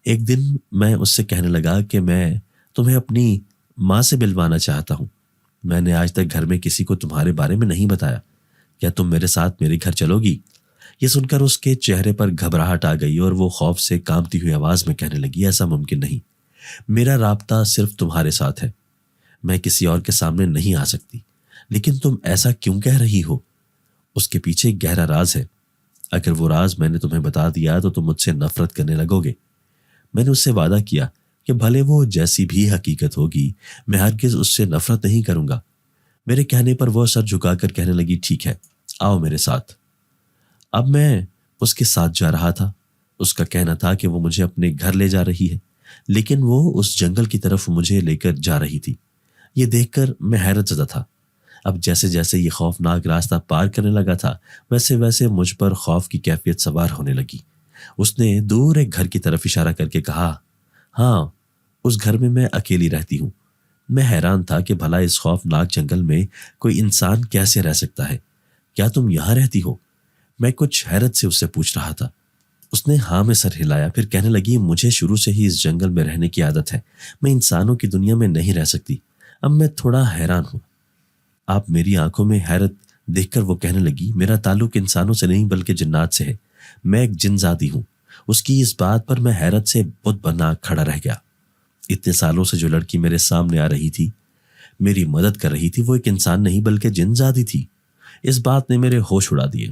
ایک دن میں اس سے کہنے لگا کہ میں تمہیں اپنی ماں سے ملوانا چاہتا ہوں، میں نے آج تک گھر میں کسی کو تمہارے بارے میں نہیں بتایا، کیا تم میرے ساتھ میرے گھر چلو گی؟ یہ سن کر اس کے چہرے پر گھبراہٹ آ گئی اور وہ خوف سے کانپتی ہوئی آواز میں کہنے لگی، ایسا ممکن نہیں، میرا رابطہ صرف تمہارے ساتھ ہے، میں کسی اور کے سامنے نہیں آ سکتی۔ لیکن تم ایسا کیوں کہہ رہی ہو؟ اس کے پیچھے ایک گہرا راز ہے، اگر وہ راز میں نے تمہیں بتا دیا تو تم مجھ سے نفرت کرنے لگو گے۔ میں نے اس سے وعدہ کیا کہ بھلے وہ جیسی بھی حقیقت ہوگی، میں ہرگز اس سے نفرت نہیں کروں گا۔ میرے کہنے پر وہ سر جھکا کر کہنے لگی، ٹھیک ہے، آؤ میرے ساتھ۔ اب میں اس کے ساتھ جا رہا تھا۔ اس کا کہنا تھا کہ وہ مجھے اپنے گھر لے جا رہی ہے، لیکن وہ اس جنگل کی طرف مجھے لے کر جا رہی تھی۔ یہ دیکھ کر میں حیرت زدہ تھا۔ اب جیسے جیسے یہ خوفناک راستہ پار کرنے لگا تھا، ویسے ویسے مجھ پر خوف کی کیفیت سوار ہونے لگی۔ اس نے دور ایک گھر کی طرف اشارہ کر کے کہا، ہاں، اس گھر میں اکیلی رہتی ہوں۔ میں حیران تھا کہ بھلا اس خوفناک جنگل میں کوئی انسان کیسے رہ سکتا ہے؟ کیا تم یہاں رہتی ہو؟ میں کچھ حیرت سے اس سے پوچھ رہا تھا۔ اس نے ہاں میں سر ہلایا، پھر کہنے لگی، مجھے شروع سے ہی اس جنگل میں رہنے کی عادت ہے، میں انسانوں کی دنیا میں نہیں رہ سکتی۔ اب میں تھوڑا حیران ہوں۔ آپ میری آنکھوں میں حیرت دیکھ کر وہ کہنے لگی، میرا تعلق انسانوں سے نہیں بلکہ جنات سے ہے، میں ایک جن زادی ہوں۔ اس کی اس بات پر میں حیرت سے بت بنا کھڑا رہ گیا۔ اتنے سالوں سے جو لڑکی میرے سامنے آ رہی تھی، میری مدد کر رہی تھی، وہ ایک انسان نہیں بلکہ جن زادی تھی۔ اس بات نے میرے ہوش اڑا دیے۔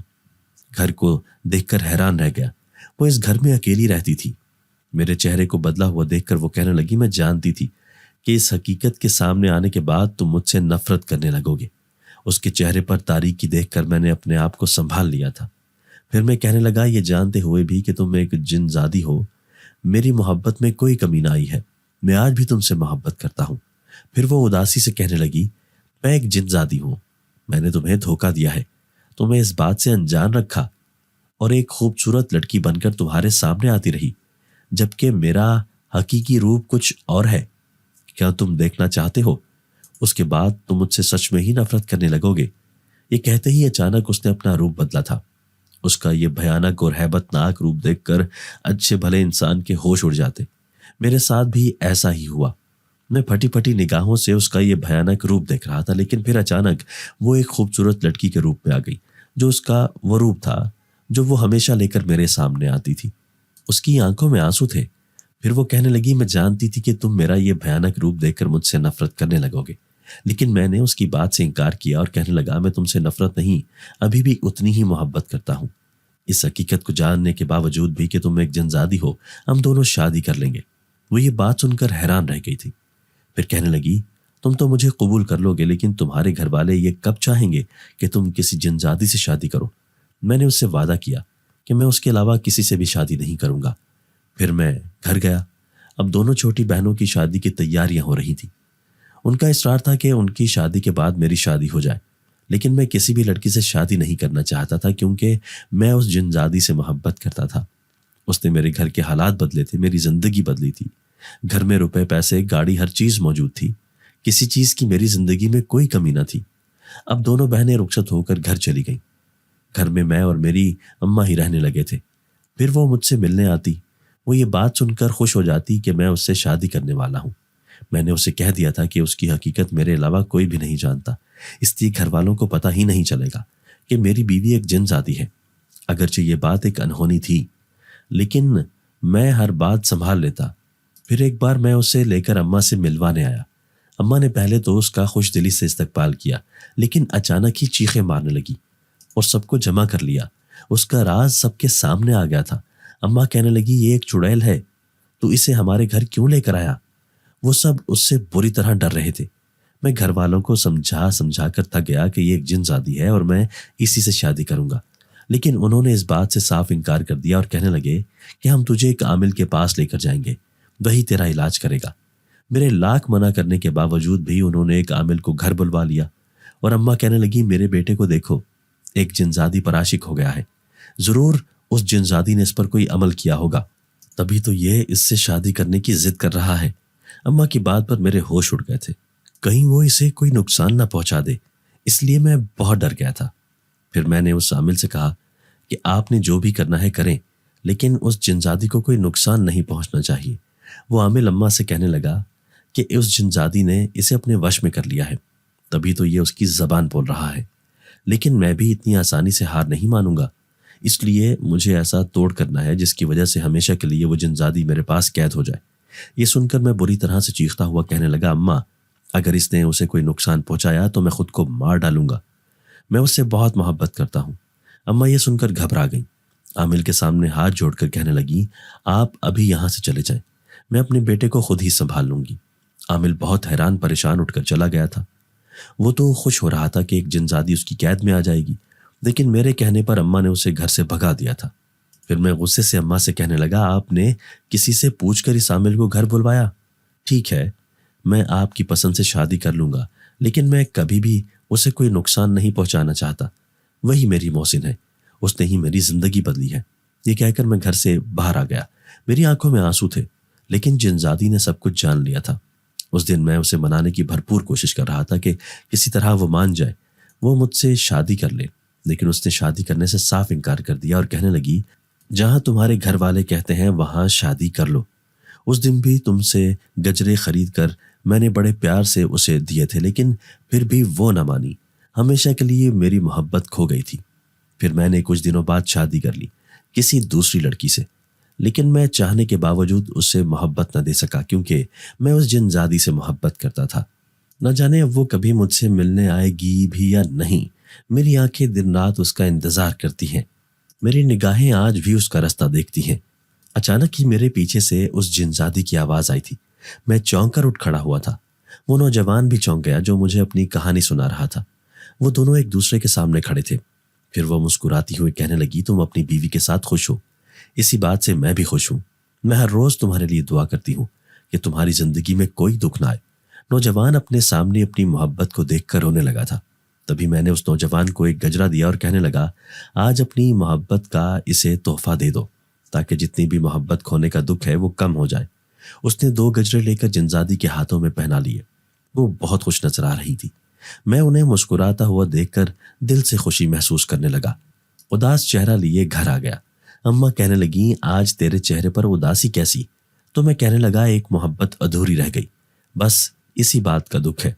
گھر کو دیکھ کر حیران رہ گیا۔ وہ اس گھر میں اکیلی رہتی تھی۔ میرے چہرے کو بدلا ہوا دیکھ کر وہ کہنے لگی، میں جانتی تھی کہ اس حقیقت کے سامنے آنے کے بعد تم مجھ سے نفرت کرنے لگو گے۔ اس کے چہرے پر تاریکی دیکھ کر میں نے اپنے آپ کو سنبھال لیا تھا۔ پھر میں کہنے لگا، یہ جانتے ہوئے بھی کہ تم ایک جن زادی ہو، میری محبت میں کوئی کمی نہ آئی ہے، میں آج بھی تم سے محبت کرتا ہوں۔ پھر وہ اداسی سے کہنے لگی، میں ایک جن زادی ہوں، میں نے تمہیں دھوکہ دیا ہے، تمہیں اس بات سے انجان رکھا اور ایک خوبصورت لڑکی بن کر تمہارے سامنے آتی رہی، جبکہ میرا حقیقی روپ کچھ اور ہے۔ کیا تم دیکھنا چاہتے ہو؟ اس کے بعد تم مجھ سے سچ میں ہی نفرت کرنے لگو گے۔ یہ کہتے ہی اچانک اس نے اپنا روپ بدلا تھا۔ اس کا یہ بھیانک اور ہیبت ناک روپ دیکھ کر اچھے بھلے انسان کے ہوش اڑ جاتے۔ میرے ساتھ بھی ایسا ہی ہوا۔ میں پھٹی پھٹی نگاہوں سے اس کا یہ بھیانک روپ دیکھ رہا تھا، لیکن پھر اچانک وہ ایک خوبصورت لڑکی کے روپ میں آ گئی، جو اس کا وہ روپ تھا جو وہ ہمیشہ لے کر میرے سامنے آتی تھی۔ اس کی آنکھوں میں آنسو تھے۔ پھر وہ کہنے لگی، میں جانتی تھی کہ تم میرا یہ بھیانک روپ دیکھ کر مجھ سے نفرت کرنے لگو گے، لیکن میں نے اس کی بات سے انکار کیا اور کہنے لگا، میں تم سے نفرت نہیں، ابھی بھی اتنی ہی محبت کرتا ہوں۔ اس حقیقت کو جاننے کے باوجود بھی کہ تم ایک جنزادی ہو، ہم دونوں شادی کر لیں گے۔ وہ یہ بات سن کر حیران رہ گئی تھی۔ پھر کہنے لگی، تم تو مجھے قبول کر لو گے، لیکن تمہارے گھر والے یہ کب چاہیں گے کہ تم کسی جنزادی سے شادی کرو؟ میں نے اس سے وعدہ کیا کہ میں اس کے علاوہ کسی سے بھی شادی نہیں کروں گا۔ پھر میں گھر گیا۔ اب دونوں چھوٹی بہنوں کی شادی کی تیاریاں ہو رہی تھیں۔ ان کا اصرار تھا کہ ان کی شادی کے بعد میری شادی ہو جائے، لیکن میں کسی بھی لڑکی سے شادی نہیں کرنا چاہتا تھا، کیونکہ میں اس جنزادی سے محبت کرتا تھا۔ اس نے میرے گھر کے حالات بدلے تھے، میری زندگی بدلی تھی۔ گھر میں روپے، پیسے، گاڑی، ہر چیز موجود تھی، کسی چیز کی میری زندگی میں کوئی کمی نہ تھی۔ اب دونوں بہنیں رخصت ہو کر گھر چلی گئیں۔ گھر میں میں اور میری اماں ہی رہنے لگے تھے۔ پھر وہ مجھ سے ملنے آتی، وہ یہ بات سن کر خوش ہو جاتی کہ میں اس سے شادی کرنے والا ہوں۔ میں نے اسے کہہ دیا تھا کہ اس کی حقیقت میرے علاوہ کوئی بھی نہیں جانتا، اس لیے گھر والوں کو پتہ ہی نہیں چلے گا کہ میری بیوی ایک جن زادی ہے۔ اگرچہ یہ بات ایک انہونی تھی، لیکن میں ہر بات سنبھال لیتا۔ پھر ایک بار میں اسے لے کر اماں سے ملوانے آیا۔ اماں نے پہلے تو اس کا خوش دلی سے استقبال کیا، لیکن اچانک ہی چیخیں مارنے لگی اور سب کو جمع کر لیا۔ اس کا راز سب کے سامنے آ گیا تھا۔ اماں کہنے لگی، یہ ایک چڑیل ہے، تو اسے ہمارے گھر کیوں لے کر آیا؟ وہ سب اس سے بری طرح ڈر رہے تھے۔ میں گھر والوں کو سمجھا کر تھک گیا کہ یہ ایک جن زادی ہے اور میں اسی سے شادی کروں گا۔ لیکن انہوں نے اس بات سے صاف انکار کر دیا اور کہنے لگے کہ ہم تجھے ایک عامل کے پاس لے کر جائیں گے، وہی تیرا علاج کرے گا۔ میرے لاکھ منع کرنے کے باوجود بھی انہوں نے ایک عامل کو گھر بلوا لیا، اور اماں کہنے لگی میرے بیٹے کو دیکھو، ایک جنزادی پر عاشق ہو گیا ہے، ضرور اس جنزادی نے اس پر کوئی عمل کیا ہوگا، تبھی تو یہ اس سے شادی کرنے کی ضد کر رہا ہے۔ اماں کی بات پر میرے ہوش اڑ گئے تھے، کہیں وہ اسے کوئی نقصان نہ پہنچا دے، اس لیے میں بہت ڈر گیا تھا۔ پھر میں نے اس عامل سے کہا کہ آپ نے جو بھی کرنا ہے کریں، لیکن اس جنزادی کو کوئی نقصان نہیں پہنچنا چاہیے۔ وہ عامل اماں سے کہنے لگا کہ اس جنزادی نے اسے اپنے وش میں کر لیا ہے، تبھی تو یہ اس کی زبان بول رہا ہے، لیکن میں بھی اتنی آسانی سے ہار نہیں مانوں گا، اس لیے مجھے ایسا توڑ کرنا ہے جس کی وجہ سے ہمیشہ کے لیے وہ جنزادی میرے پاس قید ہو جائے۔ یہ سن کر میں بری طرح سے چیختا ہوا کہنے لگا اماں، اگر اس نے اسے کوئی نقصان پہنچایا تو میں خود کو مار ڈالوں گا، میں اس سے بہت محبت کرتا ہوں۔ اماں یہ سن کر گھبرا گئیں، عامل کے سامنے ہاتھ جوڑ کر کہنے لگی آپ ابھی یہاں سے چلے جائیں، میں اپنے بیٹے کو خود ہی سنبھال لوں گی۔ عامل بہت حیران پریشان اٹھ کر چلا گیا تھا۔ وہ تو خوش ہو رہا تھا کہ ایک جنزادی اس کی قید میں آ جائے گی، لیکن میرے کہنے پر اماں نے اسے گھر سے بھگا دیا تھا۔ پھر میں غصے سے اماں سے کہنے لگا آپ نے کسی سے پوچھ کر اس عامل کو گھر بلوایا؟ ٹھیک ہے، میں آپ کی پسند سے شادی کر لوں گا، لیکن میں کبھی بھی اسے کوئی نقصان نہیں پہنچانا چاہتا، وہی میری محسن ہے، اس نے ہی میری زندگی بدلی ہے۔ یہ کہہ کر میں گھر سے باہر آ گیا، میری آنکھوں میں آنسو تھے، لیکن جنزادی نے سب کچھ جان لیا تھا۔ اس دن میں اسے منانے کی بھرپور کوشش کر رہا تھا کہ کسی طرح وہ مان جائے، وہ مجھ سے شادی کر لے، لیکن اس نے شادی کرنے سے صاف انکار کر دیا اور کہنے لگی جہاں تمہارے گھر والے کہتے ہیں وہاں شادی کر لو۔ اس دن بھی تم سے گجرے خرید کر میں نے بڑے پیار سے اسے دیے تھے، لیکن پھر بھی وہ نہ مانی، ہمیشہ کے لیے میری محبت کھو گئی تھی۔ پھر میں نے کچھ دنوں بعد شادی کر لی کسی دوسری لڑکی سے، لیکن میں چاہنے کے باوجود اس سے محبت نہ دے سکا، کیونکہ میں اس جنزادی سے محبت کرتا تھا۔ نہ جانے اب وہ کبھی مجھ سے ملنے آئے گی بھی یا نہیں، میری آنکھیں دن رات اس کا انتظار کرتی ہیں، میری نگاہیں آج بھی اس کا رستہ دیکھتی ہیں۔ اچانک ہی میرے پیچھے سے اس جنزادی کی آواز آئی تھی، میں چونک کر اٹھ کھڑا ہوا تھا۔ وہ نوجوان بھی چونک گیا جو مجھے اپنی کہانی سنا رہا تھا۔ وہ دونوں ایک دوسرے کے سامنے کھڑے تھے۔ پھر وہ مسکراتی ہوئی کہنے لگی تم اپنی بیوی کے ساتھ خوش ہو؟ اسی بات سے میں بھی خوش ہوں، میں ہر روز تمہارے لیے دعا کرتی ہوں کہ تمہاری زندگی میں کوئی دکھ نہ آئے۔ نوجوان اپنے سامنے اپنی محبت کو دیکھ کر رونے لگا تھا۔ تبھی میں نے اس نوجوان کو ایک گجرا دیا اور کہنے لگا آج اپنی محبت کا اسے تحفہ دے دو تاکہ جتنی بھی محبت کھونے کا دکھ ہے وہ کم ہو جائے۔ اس نے 2 گجرے لے کر جنزادی کے ہاتھوں میں پہنا لیے۔ وہ بہت خوش نظر آ رہی تھی۔ میں انہیں مسکراتا ہوا دیکھ کر دل سے خوشی محسوس کرنے لگا۔ اداس چہرہ لیے گھر آ گیا۔ اماں کہنے لگیں آج تیرے چہرے پر اداسی کیسی؟ تو میں کہنے لگا ایک محبت ادھوری رہ گئی، بس اسی بات کا دکھ ہے۔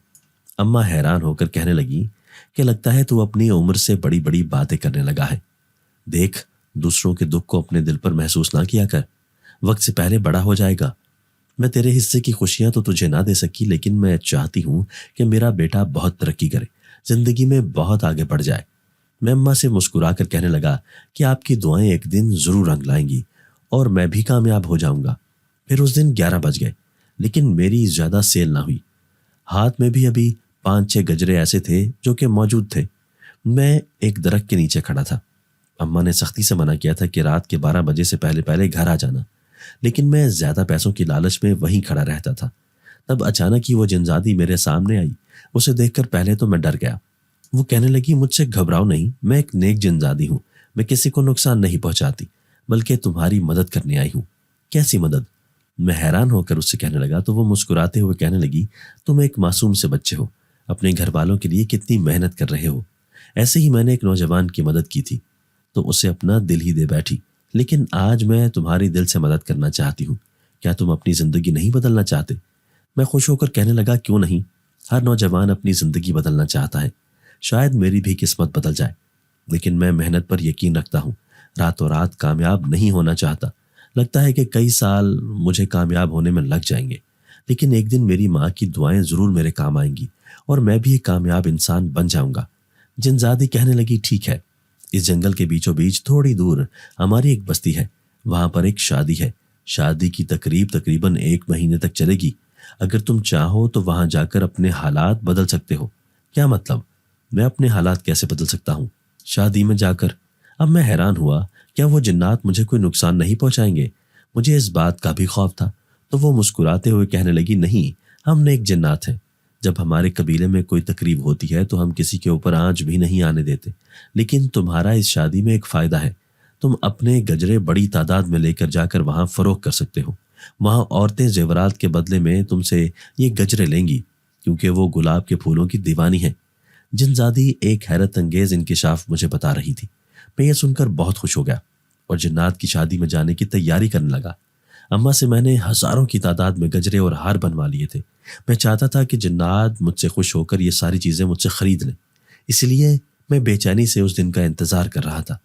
اماں حیران ہو کر کہنے لگیں کہ لگتا ہے تو اپنی عمر سے بڑی بڑی باتیں کرنے لگا ہے۔ دیکھ دوسروں کے دکھ کو اپنے دل پر محسوس نہ کیا کر، وقت سے پہلے بڑا ہو جائے گا۔ میں تیرے حصے کی خوشیاں تو تجھے نہ دے سکی، لیکن میں چاہتی ہوں کہ میرا بیٹا بہت ترقی کرے، زندگی میں بہت آگے بڑھ جائے۔ میں اماں سے مسکرا کر کہنے لگا کہ آپ کی دعائیں ایک دن ضرور رنگ لائیں گی اور میں بھی کامیاب ہو جاؤں گا۔ پھر اس دن 11 بج گئے، لیکن میری زیادہ سیل نہ ہوئی۔ ہاتھ میں بھی ابھی 5-6 گجرے ایسے تھے جو کہ موجود تھے۔ میں ایک درخت کے نیچے کھڑا تھا۔ اماں نے سختی سے منع کیا تھا کہ رات کے 12 بجے سے پہلے پہلے گھر آ جانا، لیکن میں زیادہ پیسوں کی لالچ میں وہیں کھڑا رہتا تھا۔ تب اچانک ہی وہ جنزادی میرے سامنے آئی۔ اسے دیکھ کر پہلے تو میں ڈر گیا۔ وہ کہنے لگی مجھ سے گھبراؤ نہیں، میں ایک نیک جنزادی ہوں، میں کسی کو نقصان نہیں پہنچاتی، بلکہ تمہاری مدد کرنے آئی ہوں۔ کیسی مدد؟ میں حیران ہو کر اس سے کہنے لگا تو وہ مسکراتے ہوئے کہنے لگی تم ایک معصوم سے بچے ہو، اپنے گھر والوں کے لیے کتنی محنت کر رہے ہو۔ ایسے ہی میں نے ایک نوجوان کی مدد کی تھی تو اسے اپنا دل ہی دے بیٹھی، لیکن آج میں تمہاری دل سے مدد کرنا چاہتی ہوں، کیا تم اپنی زندگی نہیں بدلنا چاہتے؟ میں خوش ہو کر کہنے لگا کیوں نہیں، ہر نوجوان اپنی زندگی بدلنا چاہتا ہے، شاید میری بھی قسمت بدل جائے، لیکن میں محنت پر یقین رکھتا ہوں، راتوں رات کامیاب نہیں ہونا چاہتا۔ لگتا ہے کہ کئی سال مجھے کامیاب ہونے میں لگ جائیں گے، لیکن ایک دن میری ماں کی دعائیں ضرور میرے کام آئیں گی اور میں بھی ایک کامیاب انسان بن جاؤں گا۔ جنزادی کہنے لگی ٹھیک ہے، اس جنگل کے بیچوں بیچ تھوڑی دور ہماری ایک بستی ہے، وہاں پر ایک شادی ہے، شادی کی تقریب تقریباً 1 مہینے تک چلے گی، اگر تم چاہو تو وہاں جا کر اپنے حالات بدل سکتے ہو۔ کیا مطلب؟ میں اپنے حالات کیسے بدل سکتا ہوں؟ شادی میں جا کر اب میں حیران ہوا، کیا وہ جنات مجھے کوئی نقصان نہیں پہنچائیں گے؟ مجھے اس بات کا بھی خوف تھا۔ تو وہ مسکراتے ہوئے کہنے لگی، نہیں، ہم نیک جنات ہیں۔ جب ہمارے قبیلے میں کوئی تقریب ہوتی ہے تو ہم کسی کے اوپر آنچ بھی نہیں آنے دیتے، لیکن تمہارا اس شادی میں ایک فائدہ ہے، تم اپنے گجرے بڑی تعداد میں لے کر جا کر وہاں فروخت کر سکتے ہو۔ وہاں عورتیں زیورات کے بدلے میں تم سے یہ گجرے لیں گی، کیونکہ وہ گلاب کے پھولوں کی دیوانی ہیں۔ جنزادی ایک حیرت انگیز انکشاف مجھے بتا رہی تھی۔ میں یہ سن کر بہت خوش ہو گیا اور جنات کی شادی میں جانے کی تیاری کرنے لگا۔ اماں سے میں نے ہزاروں کی تعداد میں گجرے اور ہار بنوا لیے تھے۔ میں چاہتا تھا کہ جنات مجھ سے خوش ہو کر یہ ساری چیزیں مجھ سے خرید لیں، اس لیے میں بے چینی سے اس دن کا انتظار کر رہا تھا۔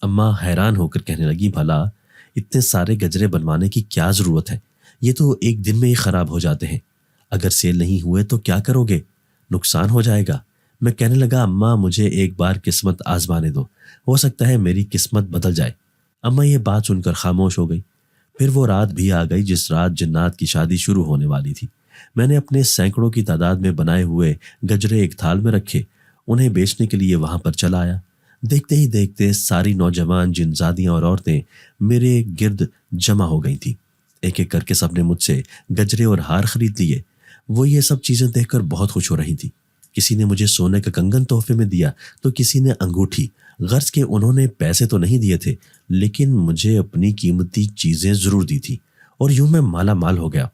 اماں حیران ہو کر کہنے لگی، بھلا اتنے سارے گجرے بنوانے کی کیا ضرورت ہے؟ یہ تو ایک دن میں ہی خراب ہو جاتے ہیں۔ اگر سیل نہیں ہوئے تو کیا کرو گے؟ نقصان ہو جائے گا۔ میں کہنے لگا، اماں مجھے ایک بار قسمت آزمانے دو، ہو سکتا ہے میری قسمت بدل جائے۔ اماں یہ بات سن کر خاموش ہو گئی۔ پھر وہ رات بھی آ گئی جس رات جنات کی شادی شروع ہونے والی تھی۔ میں نے اپنے سینکڑوں کی تعداد میں بنائے ہوئے گجرے ایک تھال میں رکھے، انہیں بیچنے کے لیے وہاں پر چلا آیا۔ دیکھتے ہی دیکھتے ساری نوجوان جنزادیاں اور عورتیں میرے گرد جمع ہو گئی تھیں۔ ایک ایک کر کے سب نے مجھ سے گجرے اور ہار خرید لیے۔ وہ یہ سب چیزیں دیکھ کر بہت خوش ہو رہی تھیں۔ کسی نے مجھے سونے کا کنگن تحفے میں دیا تو کسی نے انگوٹھی۔ غرض کہ انہوں نے پیسے تو نہیں دیے تھے، لیکن مجھے اپنی قیمتی چیزیں ضرور دی تھی، اور یوں میں مالا مال ہو گیا۔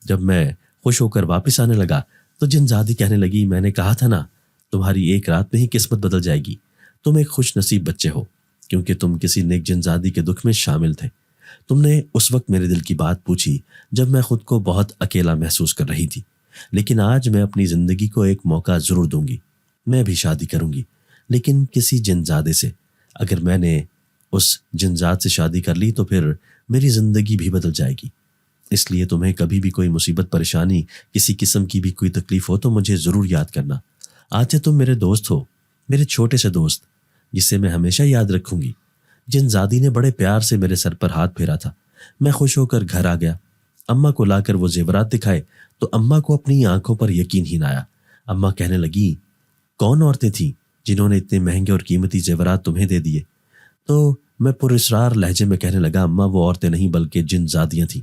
جب میں خوش ہو کر واپس آنے لگا تو جنزادی کہنے لگی، میں نے کہا تھا نا، تمہاری ایک رات میں ہی قسمت بدل جائے گی۔ تم ایک خوش نصیب بچے ہو، کیونکہ تم کسی نیک جنزادی کے دکھ میں شامل تھے۔ تم نے اس وقت میرے دل کی بات پوچھی جب میں خود کو بہت اکیلا محسوس کر رہی تھی، لیکن آج میں اپنی زندگی کو ایک موقع ضرور دوں گی۔ میں بھی شادی کروں گی، لیکن کسی جنزادے سے۔ اگر میں نے اس جنزاد سے شادی کر لی تو پھر میری زندگی بھی بدل جائے گی۔ اس لیے تمہیں کبھی بھی کوئی مصیبت، پریشانی، کسی قسم کی بھی کوئی تکلیف ہو تو مجھے ضرور یاد کرنا۔ آج سے تم میرے دوست ہو، میرے چھوٹے سے دوست، جسے میں ہمیشہ یاد رکھوں گی۔ جنزادی نے بڑے پیار سے میرے سر پر ہاتھ پھیرا تھا۔ میں خوش ہو کر گھر آ گیا۔ اماں کو لا کر وہ زیورات دکھائے تو اماں کو اپنی آنکھوں پر یقین ہی نہ آیا۔ اماں کہنے لگی، کون عورتیں تھیں جنہوں نے اتنے مہنگے اور قیمتی زیورات تمہیں دے دیے؟ تو میں پر اسرار لہجے میں کہنے لگا، اماں وہ عورتیں نہیں بلکہ جنزادیاں تھیں۔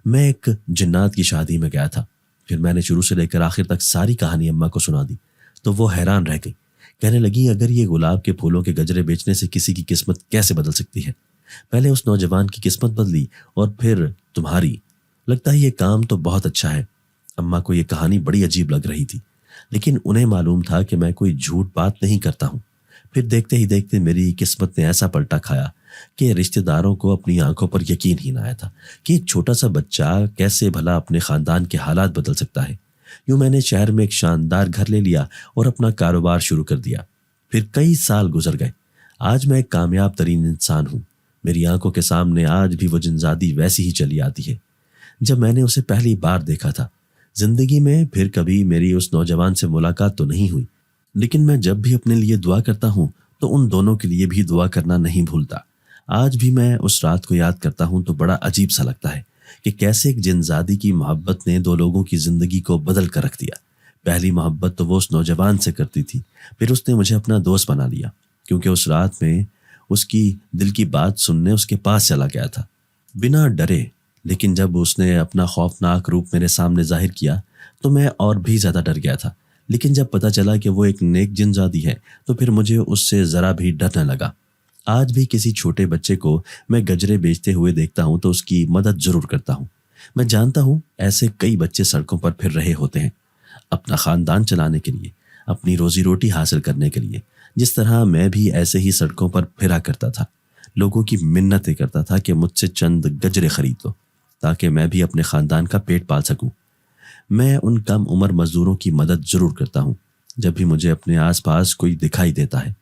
میں ایک جنات کی شادی میں گیا تھا۔ پھر میں نے شروع سے لے کر آخر تک ساری کہانی اماں کو سنا دی تو وہ حیران رہ گئی۔ کہنے لگی، اگر یہ گلاب کے پھولوں کے گجرے بیچنے سے کسی کی قسمت کیسے بدل سکتی ہے؟ پہلے اس نوجوان کی قسمت بدلی اور پھر تمہاری۔ لگتا ہے یہ کام تو بہت اچھا ہے۔ اماں کو یہ کہانی بڑی عجیب لگ رہی تھی، لیکن انہیں معلوم تھا کہ میں کوئی جھوٹ بات نہیں کرتا ہوں۔ پھر دیکھتے ہی دیکھتے میری قسمت نے ایسا پلٹا کھایا کہ رشتہ داروں کو اپنی آنکھوں پر یقین ہی نہ آیا تھا کہ ایک چھوٹا سا بچہ کیسے بھلا اپنے خاندان کے حالات بدل سکتا ہے۔ یوں میں نے شہر میں ایک شاندار گھر لے لیا اور اپنا کاروبار شروع کر دیا۔ پھر کئی سال گزر گئے۔ آج میں ایک کامیاب ترین انسان ہوں۔ میری آنکھوں کے سامنے آج بھی وہ جنزادی ویسی ہی چلی آتی ہے جب میں نے اسے پہلی بار دیکھا تھا۔ زندگی میں پھر کبھی میری اس نوجوان سے ملاقات تو نہیں ہوئی، لیکن میں جب بھی اپنے لیے دعا کرتا ہوں تو ان دونوں کے لیے بھی دعا کرنا نہیں بھولتا۔ آج بھی میں اس رات کو یاد کرتا ہوں تو بڑا عجیب سا لگتا ہے کہ کیسے ایک جنزادی کی محبت نے دو لوگوں کی زندگی کو بدل کر رکھ دیا۔ پہلی محبت تو وہ اس نوجوان سے کرتی تھی، پھر اس نے مجھے اپنا دوست بنا لیا، کیونکہ اس رات میں اس کی دل کی بات سننے اس کے پاس چلا گیا تھا بنا ڈرے۔ لیکن جب اس نے اپنا خوفناک روپ میرے سامنے ظاہر کیا تو میں اور بھی زیادہ ڈر گیا تھا، لیکن جب پتہ چلا کہ وہ ایک نیک جنزادی ہے تو پھر مجھے اس سے ذرا بھی ڈر نہ لگا۔ آج بھی کسی چھوٹے بچے کو میں گجرے بیچتے ہوئے دیکھتا ہوں تو اس کی مدد ضرور کرتا ہوں۔ میں جانتا ہوں ایسے کئی بچے سڑکوں پر پھر رہے ہوتے ہیں اپنا خاندان چلانے کے لیے، اپنی روزی روٹی حاصل کرنے کے لیے، جس طرح میں بھی ایسے ہی سڑکوں پر پھرا کرتا تھا، لوگوں کی منتیں کرتا تھا کہ مجھ سے چند گجرے خرید لو تاکہ میں بھی اپنے خاندان کا پیٹ پال سکوں۔ میں ان کم عمر مزدوروں کی مدد ضرور کرتا ہوں جب بھی مجھے اپنے آس پاس کوئی دکھائی دیتا ہے۔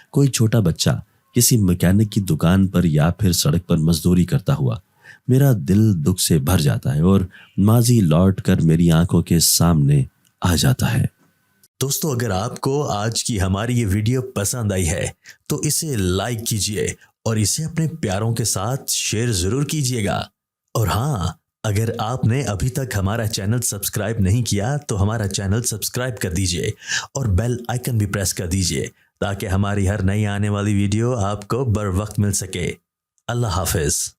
کوئی چھوٹا بچہ کسی میکینک کی دکان پر یا پھر سڑک پر مزدوری کرتا ہوا، میرا دل دکھ سے بھر جاتا ہے اور ماضی لوٹ کر میری آنکھوں کے سامنے آ جاتا ہے۔ دوستو، اگر آپ کو آج کی ہماری یہ ویڈیو پسند آئی ہے تو اسے لائک کیجئے اور اسے اپنے پیاروں کے ساتھ شیئر ضرور کیجئے گا۔ اور ہاں، اگر آپ نے ابھی تک ہمارا چینل سبسکرائب نہیں کیا تو ہمارا چینل سبسکرائب کر دیجئے اور بیل آئیکن بھی پریس کر دیجئے تاکہ ہماری ہر نئی آنے والی ویڈیو آپ کو بر وقت مل سکے۔ اللہ حافظ۔